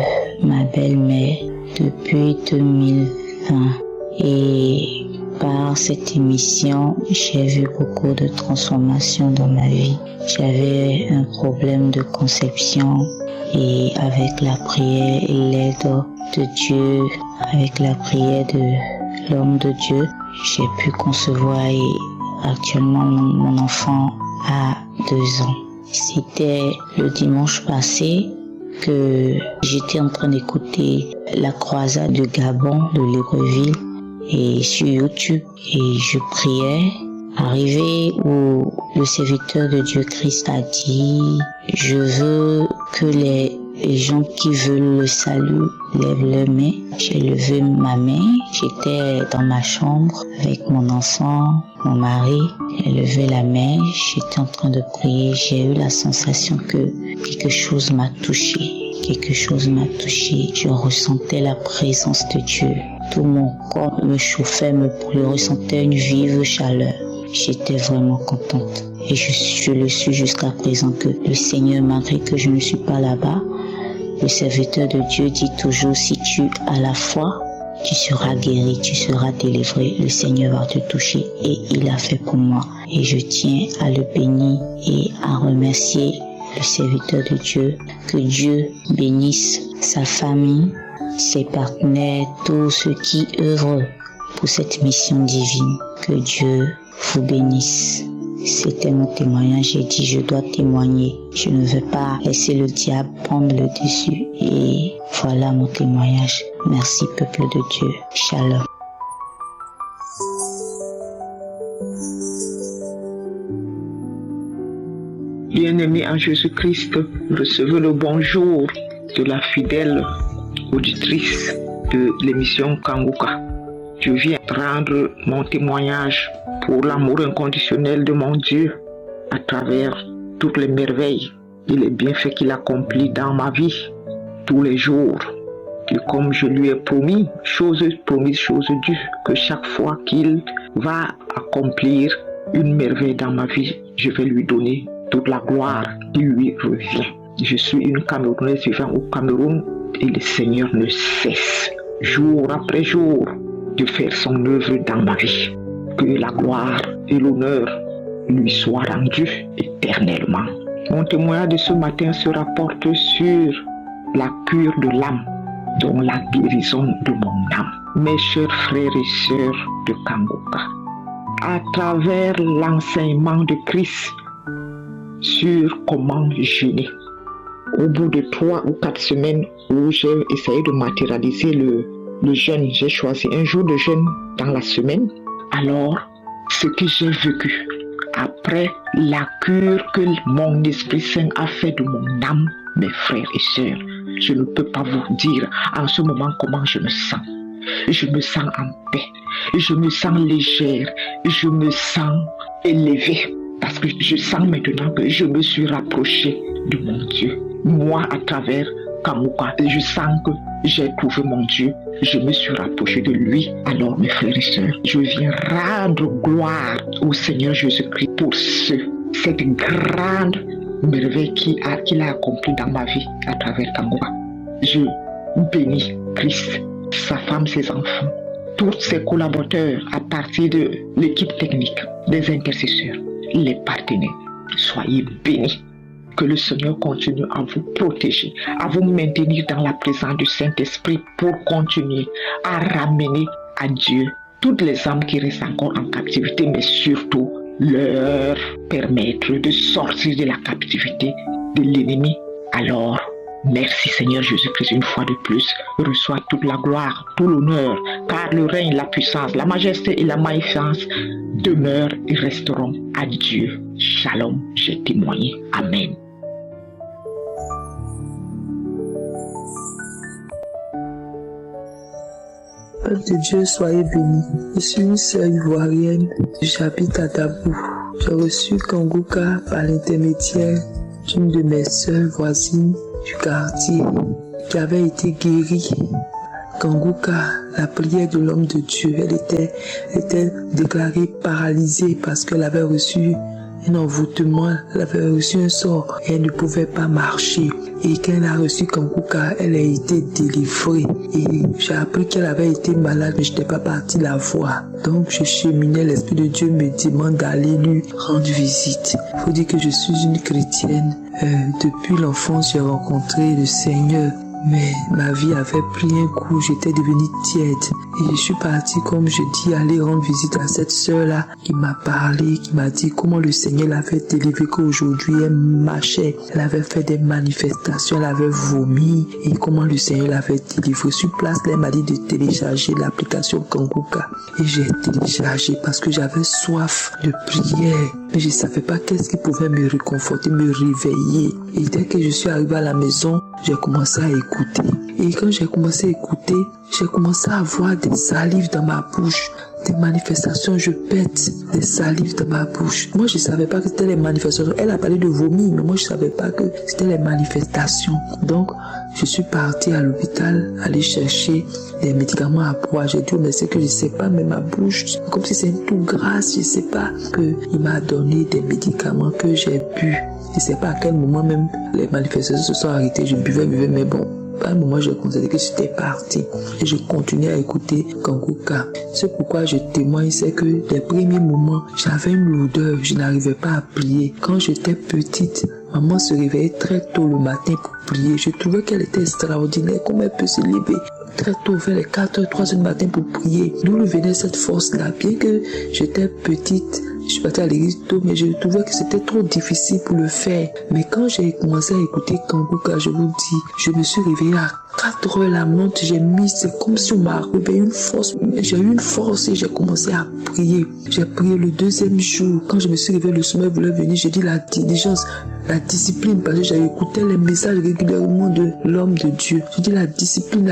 ma belle-mère depuis 2020. Et par cette émission, j'ai vu beaucoup de transformations dans ma vie. J'avais un problème de conception et avec la prière et l'aide de Dieu, avec la prière de l'homme de Dieu, j'ai pu concevoir et actuellement mon enfant a 2 ans. C'était le dimanche passé que j'étais en train d'écouter la croisade de Gabon de Libreville et sur YouTube et je priais. Arrivé où le serviteur de Dieu Christ a dit « Je veux que les gens qui veulent le salut lèvent leurs mains ». J'ai levé ma main, j'étais dans ma chambre avec mon enfant, mon mari. J'ai levé la main, j'étais en train de prier. J'ai eu la sensation que quelque chose m'a touché. Quelque chose m'a touché. Je ressentais la présence de Dieu. Tout mon corps me chauffait, je ressentais une vive chaleur. J'étais vraiment contente. Et je le suis jusqu'à présent que le Seigneur, malgré que je ne suis pas là-bas, le serviteur de Dieu dit toujours, si tu as la foi, tu seras guéri, tu seras délivré, le Seigneur va te toucher. Et il a fait pour moi. Et je tiens à le bénir et à remercier le serviteur de Dieu. Que Dieu bénisse sa famille, ses partenaires, tous ceux qui œuvrent pour cette mission divine. Que Dieu vous bénisse. C'était mon témoignage. J'ai dit, je dois témoigner. Je ne veux pas laisser le diable prendre le dessus. Et voilà mon témoignage. Merci, peuple de Dieu. Shalom. Bien-aimés en Jésus-Christ, recevez le bonjour de la fidèle auditrice de l'émission Kangoka. Je viens rendre mon témoignage pour l'amour inconditionnel de mon Dieu à travers toutes les merveilles et les bienfaits qu'il accomplit dans ma vie tous les jours. Et comme je lui ai promis, chose promise, chose due, que chaque fois qu'il va accomplir une merveille dans ma vie, je vais lui donner toute la gloire qui lui revient. Je suis une Camerounaise vivant au Cameroun et le Seigneur ne cesse, jour après jour, de faire son œuvre dans ma vie. Que la gloire et l'honneur lui soient rendus éternellement. Mon témoignage de ce matin se rapporte sur la cure de l'âme, dont la guérison de mon âme. Mes chers frères et sœurs de Kangoka, à travers l'enseignement de Christ sur comment jeûner, au bout de 3 ou 4 semaines où j'ai essayé de matérialiser le jeûne, j'ai choisi un jour de jeûne dans la semaine. Alors, ce que j'ai vécu après la cure que mon Esprit Saint a fait de mon âme, mes frères et sœurs, je ne peux pas vous dire en ce moment comment je me sens. Je me sens en paix, je me sens légère, je me sens élevée. Parce que je sens maintenant que je me suis rapprochée de mon Dieu. Moi, à travers Kangoka, je sens que j'ai trouvé mon Dieu. Je me suis rapprochée de lui. Alors, mes frères et sœurs, je viens rendre gloire au Seigneur Jésus-Christ pour cette grande merveille qu'il a accomplie dans ma vie à travers Kangoka. Je bénis Christ, sa femme, ses enfants, tous ses collaborateurs à partir de l'équipe technique, des intercesseurs, les partenaires. Soyez bénis. Que le Seigneur continue à vous protéger, à vous maintenir dans la présence du Saint-Esprit pour continuer à ramener à Dieu toutes les âmes qui restent encore en captivité, mais surtout leur permettre de sortir de la captivité de l'ennemi. Alors, merci Seigneur Jésus-Christ une fois de plus. Reçois toute la gloire, tout l'honneur, car le règne, la puissance, la majesté et la magnificence demeurent et resteront à Dieu. Shalom, j'ai témoigné. Amen. Peuple de Dieu, soyez bénis. Je suis une sœur ivoirienne, j'habite à Dabou. J'ai reçu Kangoka par l'intermédiaire d'une de mes sœurs voisines du quartier qui avait été guérie Kanguka, la prière de l'homme de Dieu, elle était déclarée paralysée parce qu'elle avait reçu un envoûtement, elle avait reçu un sort et elle ne pouvait pas marcher. Et quand elle a reçu Kanguka, elle a été délivrée. Et j'ai appris qu'elle avait été malade, mais je n'étais pas partie la voir. Donc je cheminais, l'Esprit de Dieu me demande d'aller lui rendre visite. Il faut dire que je suis une chrétienne. Depuis l'enfance, j'ai rencontré le Seigneur. Mais ma vie avait pris un coup, j'étais devenue tiède. Et je suis partie, comme je dis, aller rendre visite à cette sœur-là qui m'a parlé, qui m'a dit comment le Seigneur l'avait délivrée, qu'aujourd'hui elle marchait. Elle avait fait des manifestations, elle avait vomi et comment le Seigneur l'avait délivrée. Sur place, elle m'a dit de télécharger l'application Kanguka. Et j'ai téléchargé parce que j'avais soif de prière. Mais je ne savais pas qu'est-ce qui pouvait me réconforter, me réveiller. Et dès que je suis arrivée à la maison, j'ai commencé à écouter. Et quand j'ai commencé à écouter, j'ai commencé à avoir des salives dans ma bouche. Des manifestations, je pète des salives dans ma bouche. Moi, je ne savais pas que c'était les manifestations. Elle a parlé de vomi, mais moi, je ne savais pas que c'était les manifestations. Donc, je suis partie à l'hôpital, aller chercher des médicaments à boire. J'ai dit, mais c'est que je ne sais pas, mais ma bouche, comme si c'est tout grasse, je ne sais pas. Il m'a donné des médicaments que j'ai bu. Je ne sais pas à quel moment même les manifestations se sont arrêtées. Je buvais, mais bon. À un moment, j'ai constaté que j'étais partie et je continuais à écouter Kanguka. C'est pourquoi je témoigne, c'est que les premiers moments, j'avais une lourdeur, je n'arrivais pas à prier. Quand j'étais petite, maman se réveillait très tôt le matin pour prier. Je trouvais qu'elle était extraordinaire, comment elle peut se lever très tôt, vers les 4h, 3h du matin pour prier. D'où venait cette force-là? Bien que j'étais petite, je suis partie à l'église tôt, mais je trouvais que c'était trop difficile pour le faire. Mais quand j'ai commencé à écouter Kanguka, je vous dis, je me suis réveillée à 4h la montre, j'ai mis, c'est comme si on m'a réveillé une force. J'ai eu une force et j'ai commencé à prier. J'ai prié le deuxième jour. Quand je me suis réveillée, le sommeil voulait venir, j'ai dit la diligence, la discipline, parce que j'avais écouté les messages régulièrement de l'homme de Dieu. J'ai dit la discipline,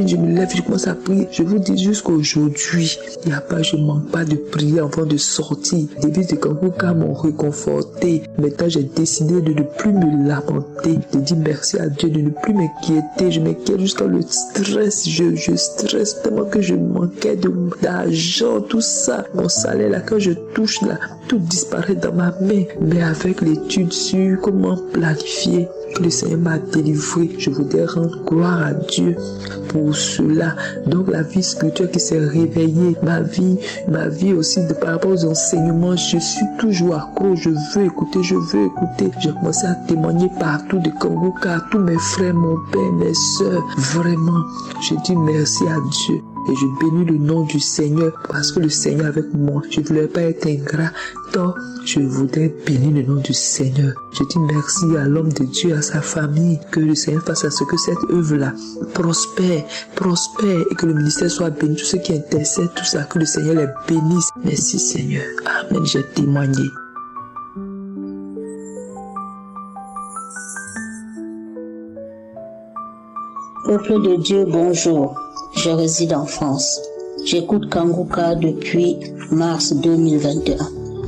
je me lève, je commence à prier. Je vous dis jusqu'à aujourd'hui, je ne manque pas de prier avant de sortir. Les débuts de Kanguka m'ont réconforté. Maintenant, j'ai décidé de ne plus me lamenter, de dire merci à Dieu, de ne plus m'inquiéter. Je m'inquiète jusqu'à le stress. Je stresse tellement que je manquais d'argent, tout ça. Mon salaire, là, quand je touche, là, tout disparaît dans ma main. Mais avec l'étude sur comment planifier, que le Seigneur m'a délivré, je voudrais rendre gloire à Dieu pour cela. Donc la vie spirituelle qui s'est réveillée, ma vie aussi par rapport aux enseignements, je suis toujours accro, je veux écouter. J'ai commencé à témoigner partout de Kanguka, à tous mes frères, mon père, mes soeurs. Vraiment, je dis merci à Dieu. Et je bénis le nom du Seigneur parce que le Seigneur est avec moi. Je ne voulais pas être ingrat, donc je voudrais bénir le nom du Seigneur. Je dis merci à l'homme de Dieu, à sa famille, que le Seigneur fasse à ce que cette œuvre-là prospère et que le ministère soit béni. Tous ceux qui intercèdent, tout ça, que le Seigneur les bénisse. Merci Seigneur. Amen, j'ai témoigné. Peuple de Dieu, bonjour. Je réside en France. J'écoute Kanguka depuis mars 2021.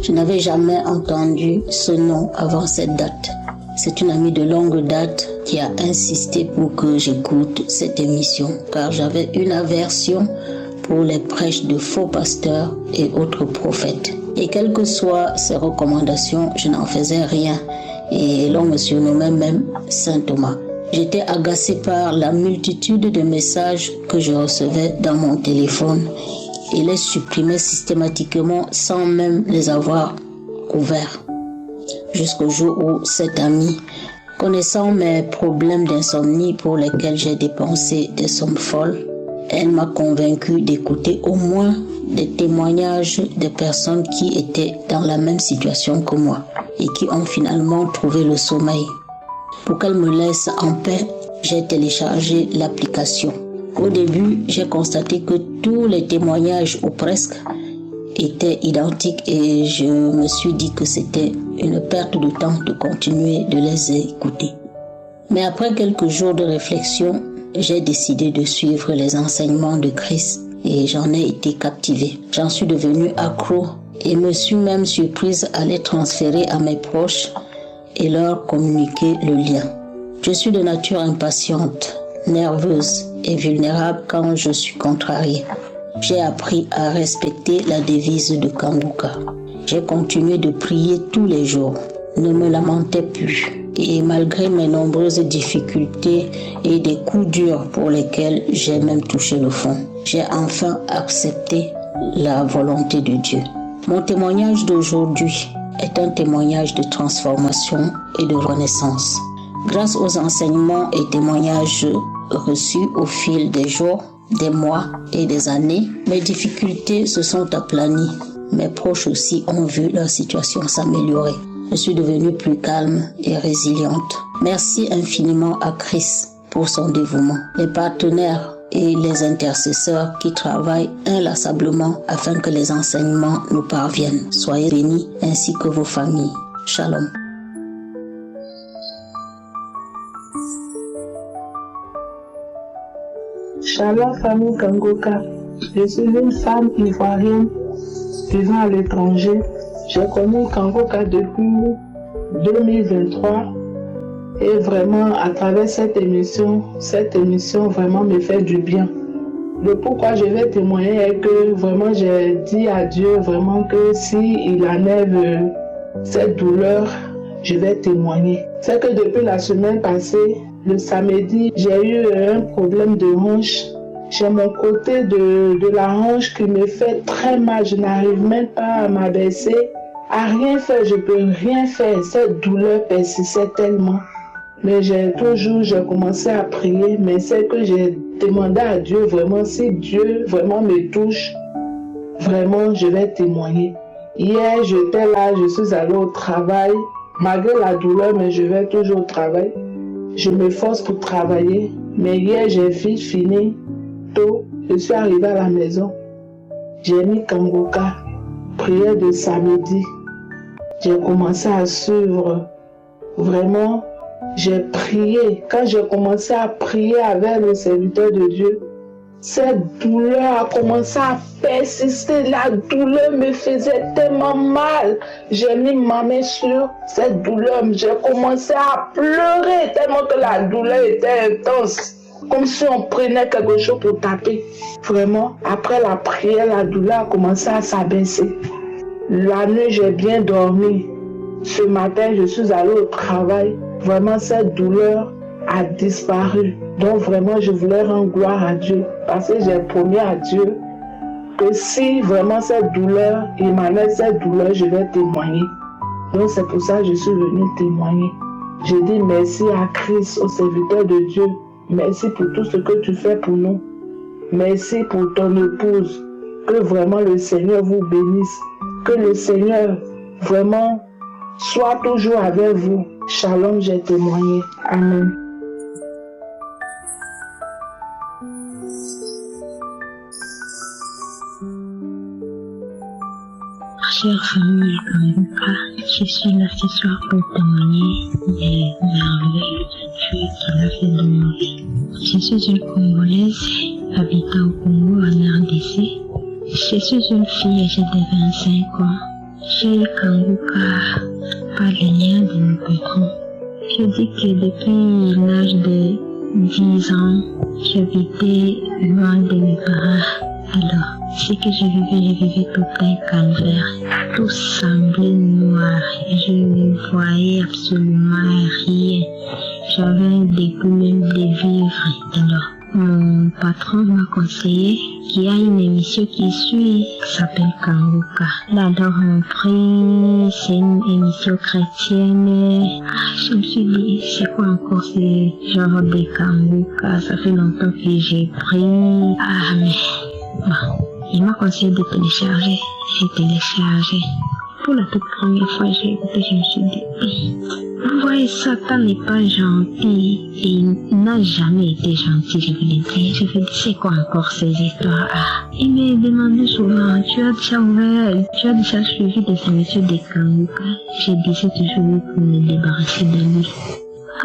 Je n'avais jamais entendu ce nom avant cette date. C'est une amie de longue date qui a insisté pour que j'écoute cette émission, car j'avais une aversion pour les prêches de faux pasteurs et autres prophètes. Et quelles que soient ces recommandations, je n'en faisais rien. Et l'on me surnommait même Saint Thomas. J'étais agacée par la multitude de messages que je recevais dans mon téléphone et les supprimais systématiquement sans même les avoir ouverts. Jusqu'au jour où cette amie, connaissant mes problèmes d'insomnie pour lesquels j'ai dépensé des sommes folles, elle m'a convaincue d'écouter au moins des témoignages de personnes qui étaient dans la même situation que moi et qui ont finalement trouvé le sommeil. Pour qu'elle me laisse en paix, j'ai téléchargé l'application. Au début, j'ai constaté que tous les témoignages, ou presque, étaient identiques et je me suis dit que c'était une perte de temps de continuer de les écouter. Mais après quelques jours de réflexion, j'ai décidé de suivre les enseignements de Christ et j'en ai été captivée. J'en suis devenue accro et me suis même surprise à les transférer à mes proches et leur communiquer le lien. Je suis de nature impatiente, nerveuse et vulnérable quand je suis contrariée. J'ai appris à respecter la devise de Kanguka. J'ai continué de prier tous les jours, ne me lamentais plus. Et malgré mes nombreuses difficultés et des coups durs pour lesquels j'ai même touché le fond, j'ai enfin accepté la volonté de Dieu. Mon témoignage d'aujourd'hui est un témoignage de transformation et de renaissance. Grâce aux enseignements et témoignages reçus au fil des jours, des mois et des années, mes difficultés se sont aplanies. Mes proches aussi ont vu leur situation s'améliorer. Je suis devenue plus calme et résiliente. Merci infiniment à Christ pour son dévouement, les partenaires et les intercesseurs qui travaillent inlassablement afin que les enseignements nous parviennent. Soyez bénis ainsi que vos familles. Shalom. Shalom famille Kanguka. Je suis une femme ivoirienne vivant à l'étranger. J'ai connu Kanguka depuis 2023 et vraiment à travers cette émission vraiment me fait du bien. Le pourquoi je vais témoigner est que vraiment j'ai dit à Dieu vraiment que s'il enlève cette douleur, je vais témoigner. C'est que depuis la semaine passée, le samedi, j'ai eu un problème de hanche. J'ai mon côté de la hanche qui me fait très mal. Je n'arrive même pas à m'abaisser. À rien faire, je peux rien faire. Cette douleur persistait tellement. Mais j'ai commencé à prier. Mais c'est que j'ai demandé à Dieu vraiment, si Dieu vraiment me touche, vraiment je vais témoigner. Hier, j'étais là, je suis allée au travail. Malgré la douleur, mais je vais toujours au travail. Je me force pour travailler. Mais hier, j'ai vite fini tôt. Je suis arrivée à la maison. J'ai mis Kanguka, prière de samedi. J'ai commencé à suivre. Vraiment, j'ai prié. Quand j'ai commencé à prier avec le serviteur de Dieu, cette douleur a commencé à persister. La douleur me faisait tellement mal. J'ai mis ma main sur cette douleur. J'ai commencé à pleurer tellement que la douleur était intense. Comme si on prenait quelque chose pour taper. Vraiment, après la prière, la douleur a commencé à s'abaisser. La nuit, j'ai bien dormi. Ce matin, je suis allée au travail. Vraiment, cette douleur a disparu. Donc vraiment, je voulais rendre gloire à Dieu. Parce que j'ai promis à Dieu que si vraiment cette douleur, il m'enlève cette douleur, je vais témoigner. Donc c'est pour ça que je suis venue témoigner. Je dis merci à Christ, au serviteur de Dieu. Merci pour tout ce que tu fais pour nous. Merci pour ton épouse. Que vraiment le Seigneur vous bénisse. Que le Seigneur vraiment soit toujours avec vous. Shalom, j'ai témoigné. Amen. Chère famille Kanguka, je suis là ce soir pour témoigner des merveilles de Dieu qu'il a fait dans ma vie. Je suis une Congolaise habitant au Congo en RDC. Je suis une fille âgée de 25 ans. J'ai eu Kanguka par le lien de mes parents. Je dis que depuis l'âge de 10 ans, j'habitais loin de mes parents. Alors, ce que je vivais tout un calvaire. Tout semblait noir. Je ne voyais absolument rien. J'avais un dégoût même de vivre. Alors, mon patron m'a conseillé qu'il y a une émission qui suit, qui s'appelle Kanguka. Là, dans mon prix, c'est une émission chrétienne. Je me suis dit, c'est quoi encore ce genre de Kanguka? Ça fait longtemps que j'ai pris. Mais bon, il m'a conseillé de télécharger. J'ai téléchargé. Pour la toute première fois, j'ai écouté, je me suis dit, vous voyez, Satan n'est pas gentil. Et il n'a jamais été gentil, je voulais dire. Je me dis, c'est quoi encore ces histoires? Il me demandait souvent, tu as déjà suivi des émissions de Kanguka? Je disais toujours pour me débarrasser de lui.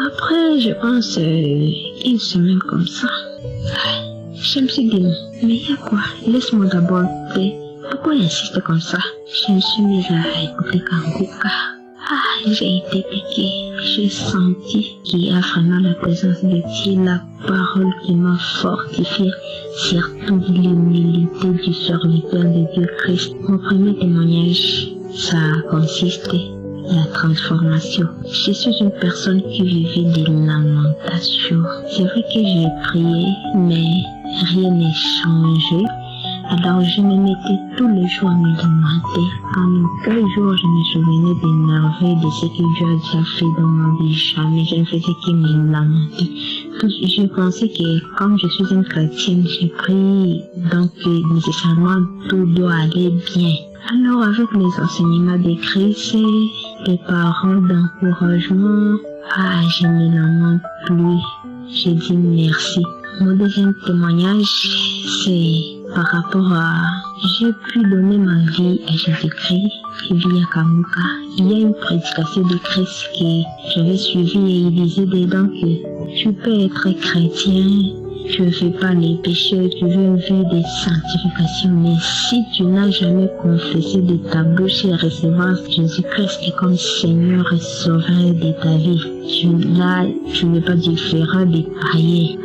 Après, je pense, une semaine comme ça, je me suis dit, mais il y a quoi? Laisse-moi d'abord écouter. Pourquoi il insiste comme ça? Je me suis mise à écouter Kanguka. J'ai été piquée. j'ai senti qu'il y a vraiment la présence de Dieu, la parole qui m'a fortifiée, surtout l'humilité du serviteur de Dieu Christ. Mon premier témoignage, ça a consisté la transformation. Je suis une personne qui vivait des lamentations. C'est vrai que j'ai prié, mais rien n'est changé. Alors je me mettais tous les jours à me lamenter. En aucun jour je me souvenais des merveilles de ce que Dieu a déjà fait dans ma vie. Jamais je ne faisais que me lamenter. Je pensais que comme je suis une chrétienne, j'ai prié, donc nécessairement tout doit aller bien. Alors avec les enseignements de Christ, les paroles d'encouragement, je me lamente plus. J'ai dit merci. Mon deuxième témoignage, c'est par rapport à... J'ai pu donner ma vie à Jésus-Christ qui vit à Kanguka. Il y a une prédication de Christ que j'avais suivie et il disait dedans que tu peux être chrétien, tu ne fais pas les péchés, tu veux une vie de sanctification, mais si tu n'as jamais confessé de ta bouche et recevoir Jésus-Christ comme Seigneur et Sauveur de ta vie, tu n'es pas différent des païens.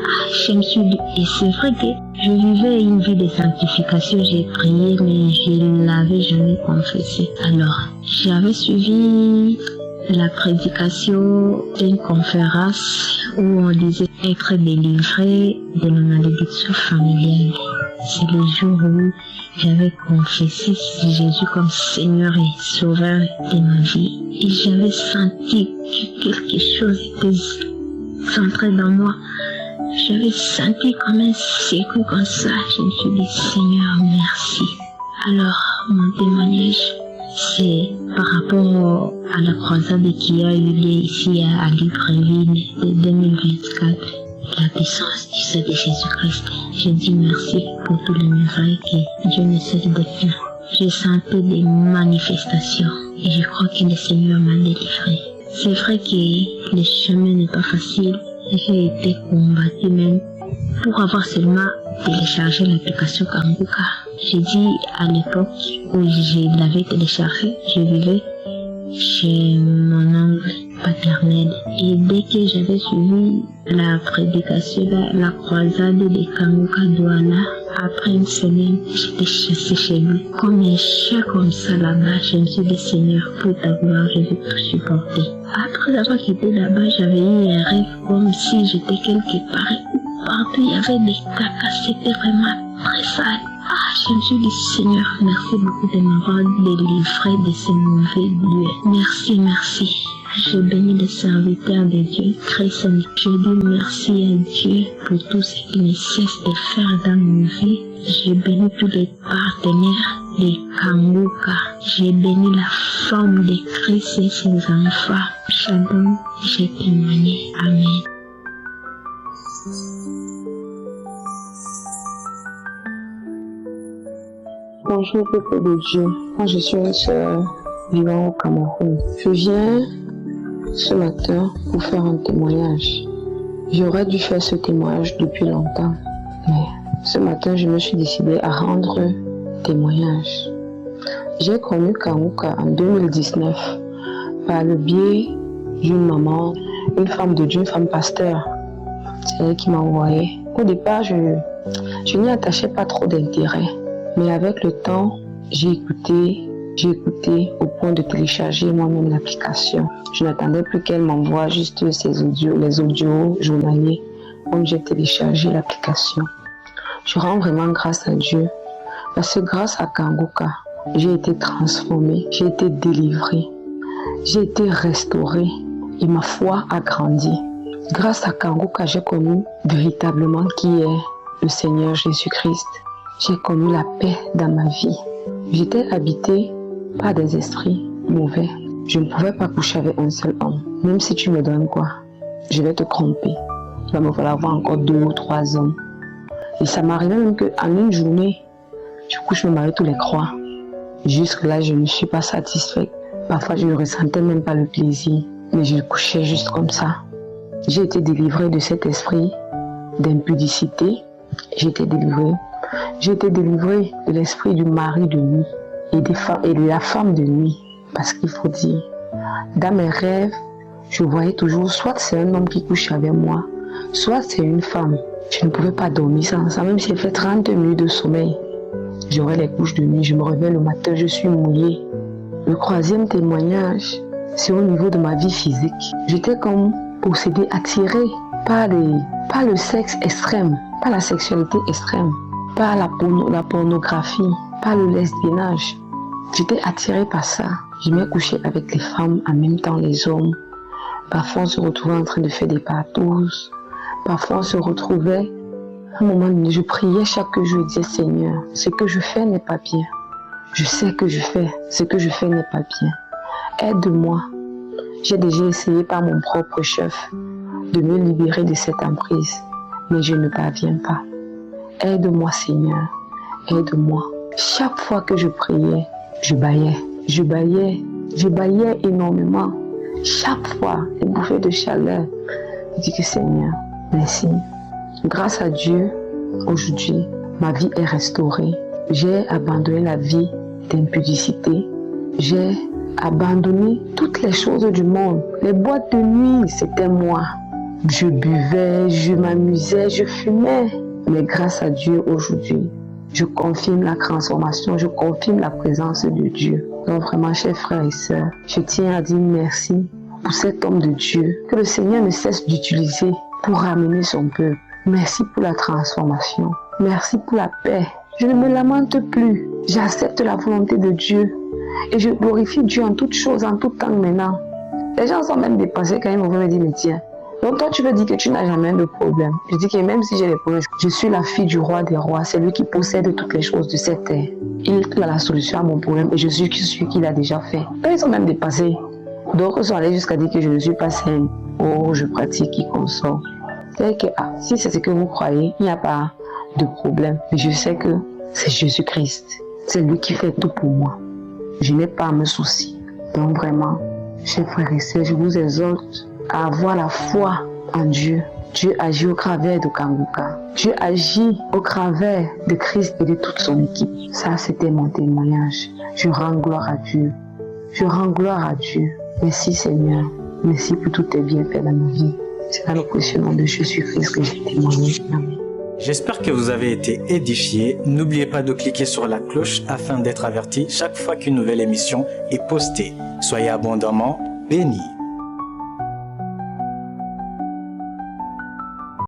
Je me suis dit, et c'est vrai que je vivais une vie de sanctification, j'ai prié, mais je ne l'avais jamais confessé. Alors, j'avais suivi la prédication d'une conférence où on disait être délivré de la malédiction familiale. C'est le jour où j'avais confessé Jésus comme Seigneur et Sauveur de ma vie. Et j'avais senti que quelque chose était centré dans moi. J'avais senti comme un secoué comme ça. Je me suis dit, Seigneur, merci. Alors, mon témoignage, c'est par rapport à la croisade qui a eu lieu ici à Libreville de 2024. La puissance du sang de Jésus-Christ. Je dis merci pour tous les miracles que Dieu ne cesse de faire. J'ai senti des manifestations et je crois que le Seigneur m'a délivré. C'est vrai que le chemin n'est pas facile. J'ai été combattu même pour avoir seulement téléchargé l'application Kanguka. J'ai dit à l'époque où je l'avais téléchargé, je vivais chez mon oncle paternel. Et dès que j'avais suivi la prédication, la croisade de Kanguka Douala, après une semaine, j'étais chassée chez lui. Comme un chat comme ça là-bas, je me suis dit, Seigneur, pour ta gloire, je vais tout supporter. Après avoir quitté là-bas, j'avais eu un rêve comme si j'étais quelque part. Partout, il y avait des cacas, c'était vraiment très sale. Je me suis dit, Seigneur, merci beaucoup de m'avoir délivré de ces mauvais lieux. Merci. Je bénis les serviteurs de Dieu, Christ. Je dis merci à Dieu pour tout ce qu'il ne cesse de faire dans nos vies. Je bénis tous les partenaires de Kanguka. Je bénis la femme de Christ et ses enfants. Shalom, j'ai témoigné. Amen. Bonjour peuple de Dieu, moi je suis une sœur vivant au Cameroun. Je viens ce matin pour faire un témoignage. J'aurais dû faire ce témoignage depuis longtemps, mais ce matin je me suis décidée à rendre témoignage. J'ai connu Kanguka en 2019 par le biais d'une maman, une femme de Dieu, une femme pasteur. C'est elle qui m'a envoyé. Au départ, je n'y attachais pas trop d'intérêt. Mais avec le temps, j'ai écouté au point de télécharger moi-même l'application. Je n'attendais plus qu'elle m'envoie juste les audios journaliers. Donc j'ai téléchargé l'application. Je rends vraiment grâce à Dieu. Parce que grâce à Kanguka, j'ai été transformée, j'ai été délivrée, j'ai été restaurée et ma foi a grandi. Grâce à Kanguka, j'ai connu véritablement qui est le Seigneur Jésus-Christ. J'ai connu la paix dans ma vie. J'étais habitée par des esprits mauvais. Je ne pouvais pas coucher avec un seul homme. Même si tu me donnes quoi, je vais te tromper. Il va me falloir avoir encore 2 ou 3 hommes. Et ça m'arrivait même qu'en une journée, du coup, je me mariais tous les 3. Jusque-là, je ne suis pas satisfaite. Parfois, je ne ressentais même pas le plaisir. Mais je couchais juste comme ça. J'ai été délivrée de cet esprit d'impudicité. J'ai été délivrée de l'esprit du mari de nuit et de la femme de nuit. Parce qu'il faut dire, dans mes rêves, je voyais toujours, soit c'est un homme qui couche avec moi, soit c'est une femme. Je ne pouvais pas dormir sans ça, même si j'ai fait 30 minutes de sommeil. J'aurais les couches de nuit, je me réveille le matin, je suis mouillée. Le troisième témoignage, c'est au niveau de ma vie physique. J'étais comme possédée, attirée par le sexe extrême, par la sexualité extrême, par la pornographie, par le lesbiennage. J'étais attirée par ça. Je me couchais avec les femmes, en même temps les hommes. Parfois on se retrouvait en train de faire des partous. Parfois on se retrouvait, à un moment donné, je priais chaque jour et disais, Seigneur, ce que je fais n'est pas bien. Je sais que ce que je fais n'est pas bien. Aide-moi. J'ai déjà essayé par mon propre chef de me libérer de cette emprise, mais je ne parviens pas. Aide-moi, Seigneur. Aide-moi. Chaque fois que je priais, je bâillais. Je bâillais énormément. Chaque fois, une bouffée de chaleur. Je dis que Seigneur, merci. Grâce à Dieu, aujourd'hui, ma vie est restaurée. J'ai abandonné la vie d'impudicité. J'ai abandonné toutes les choses du monde. Les boîtes de nuit, c'était moi. Je buvais, je m'amusais, je fumais. Mais grâce à Dieu, aujourd'hui, je confirme la transformation, je confirme la présence de Dieu. Donc vraiment, chers frères et sœurs, je tiens à dire merci pour cet homme de Dieu que le Seigneur ne cesse d'utiliser pour ramener son peuple. Merci pour la transformation. Merci pour la paix. Je ne me lamente plus. J'accepte la volonté de Dieu. Et je glorifie Dieu en toutes choses, en tout temps maintenant. Les gens sont même dépassés quand ils me voient me dire, mais tiens, donc toi tu veux dire que tu n'as jamais de problème. Je dis que même si j'ai des problèmes, je suis la fille du roi des rois. C'est lui qui possède toutes les choses de cette terre. Il a la solution à mon problème et je suis celui qui l'a déjà fait. Ils sont même dépassés. D'autres sont allés jusqu'à dire que je ne suis pas saine. Oh, je pratique, qui consort. C'est que si c'est ce que vous croyez, il n'y a pas de problème. Mais je sais que c'est Jésus-Christ. C'est lui qui fait tout pour moi. Je n'ai pas à me soucier. Donc vraiment, chers frères et sœurs, je vous exhorte à avoir la foi en Dieu. Dieu agit au travers de Kanguka. Dieu agit au travers de Christ et de toute son équipe. Ça, c'était mon témoignage. Je rends gloire à Dieu. Je rends gloire à Dieu. Merci Seigneur. Merci pour tous tes bienfaits dans ma vie. C'est dans le précieux nom de Jésus-Christ que j'ai témoigné. Amen. J'espère que vous avez été édifiés. N'oubliez pas de cliquer sur la cloche afin d'être averti chaque fois qu'une nouvelle émission est postée. Soyez abondamment bénis.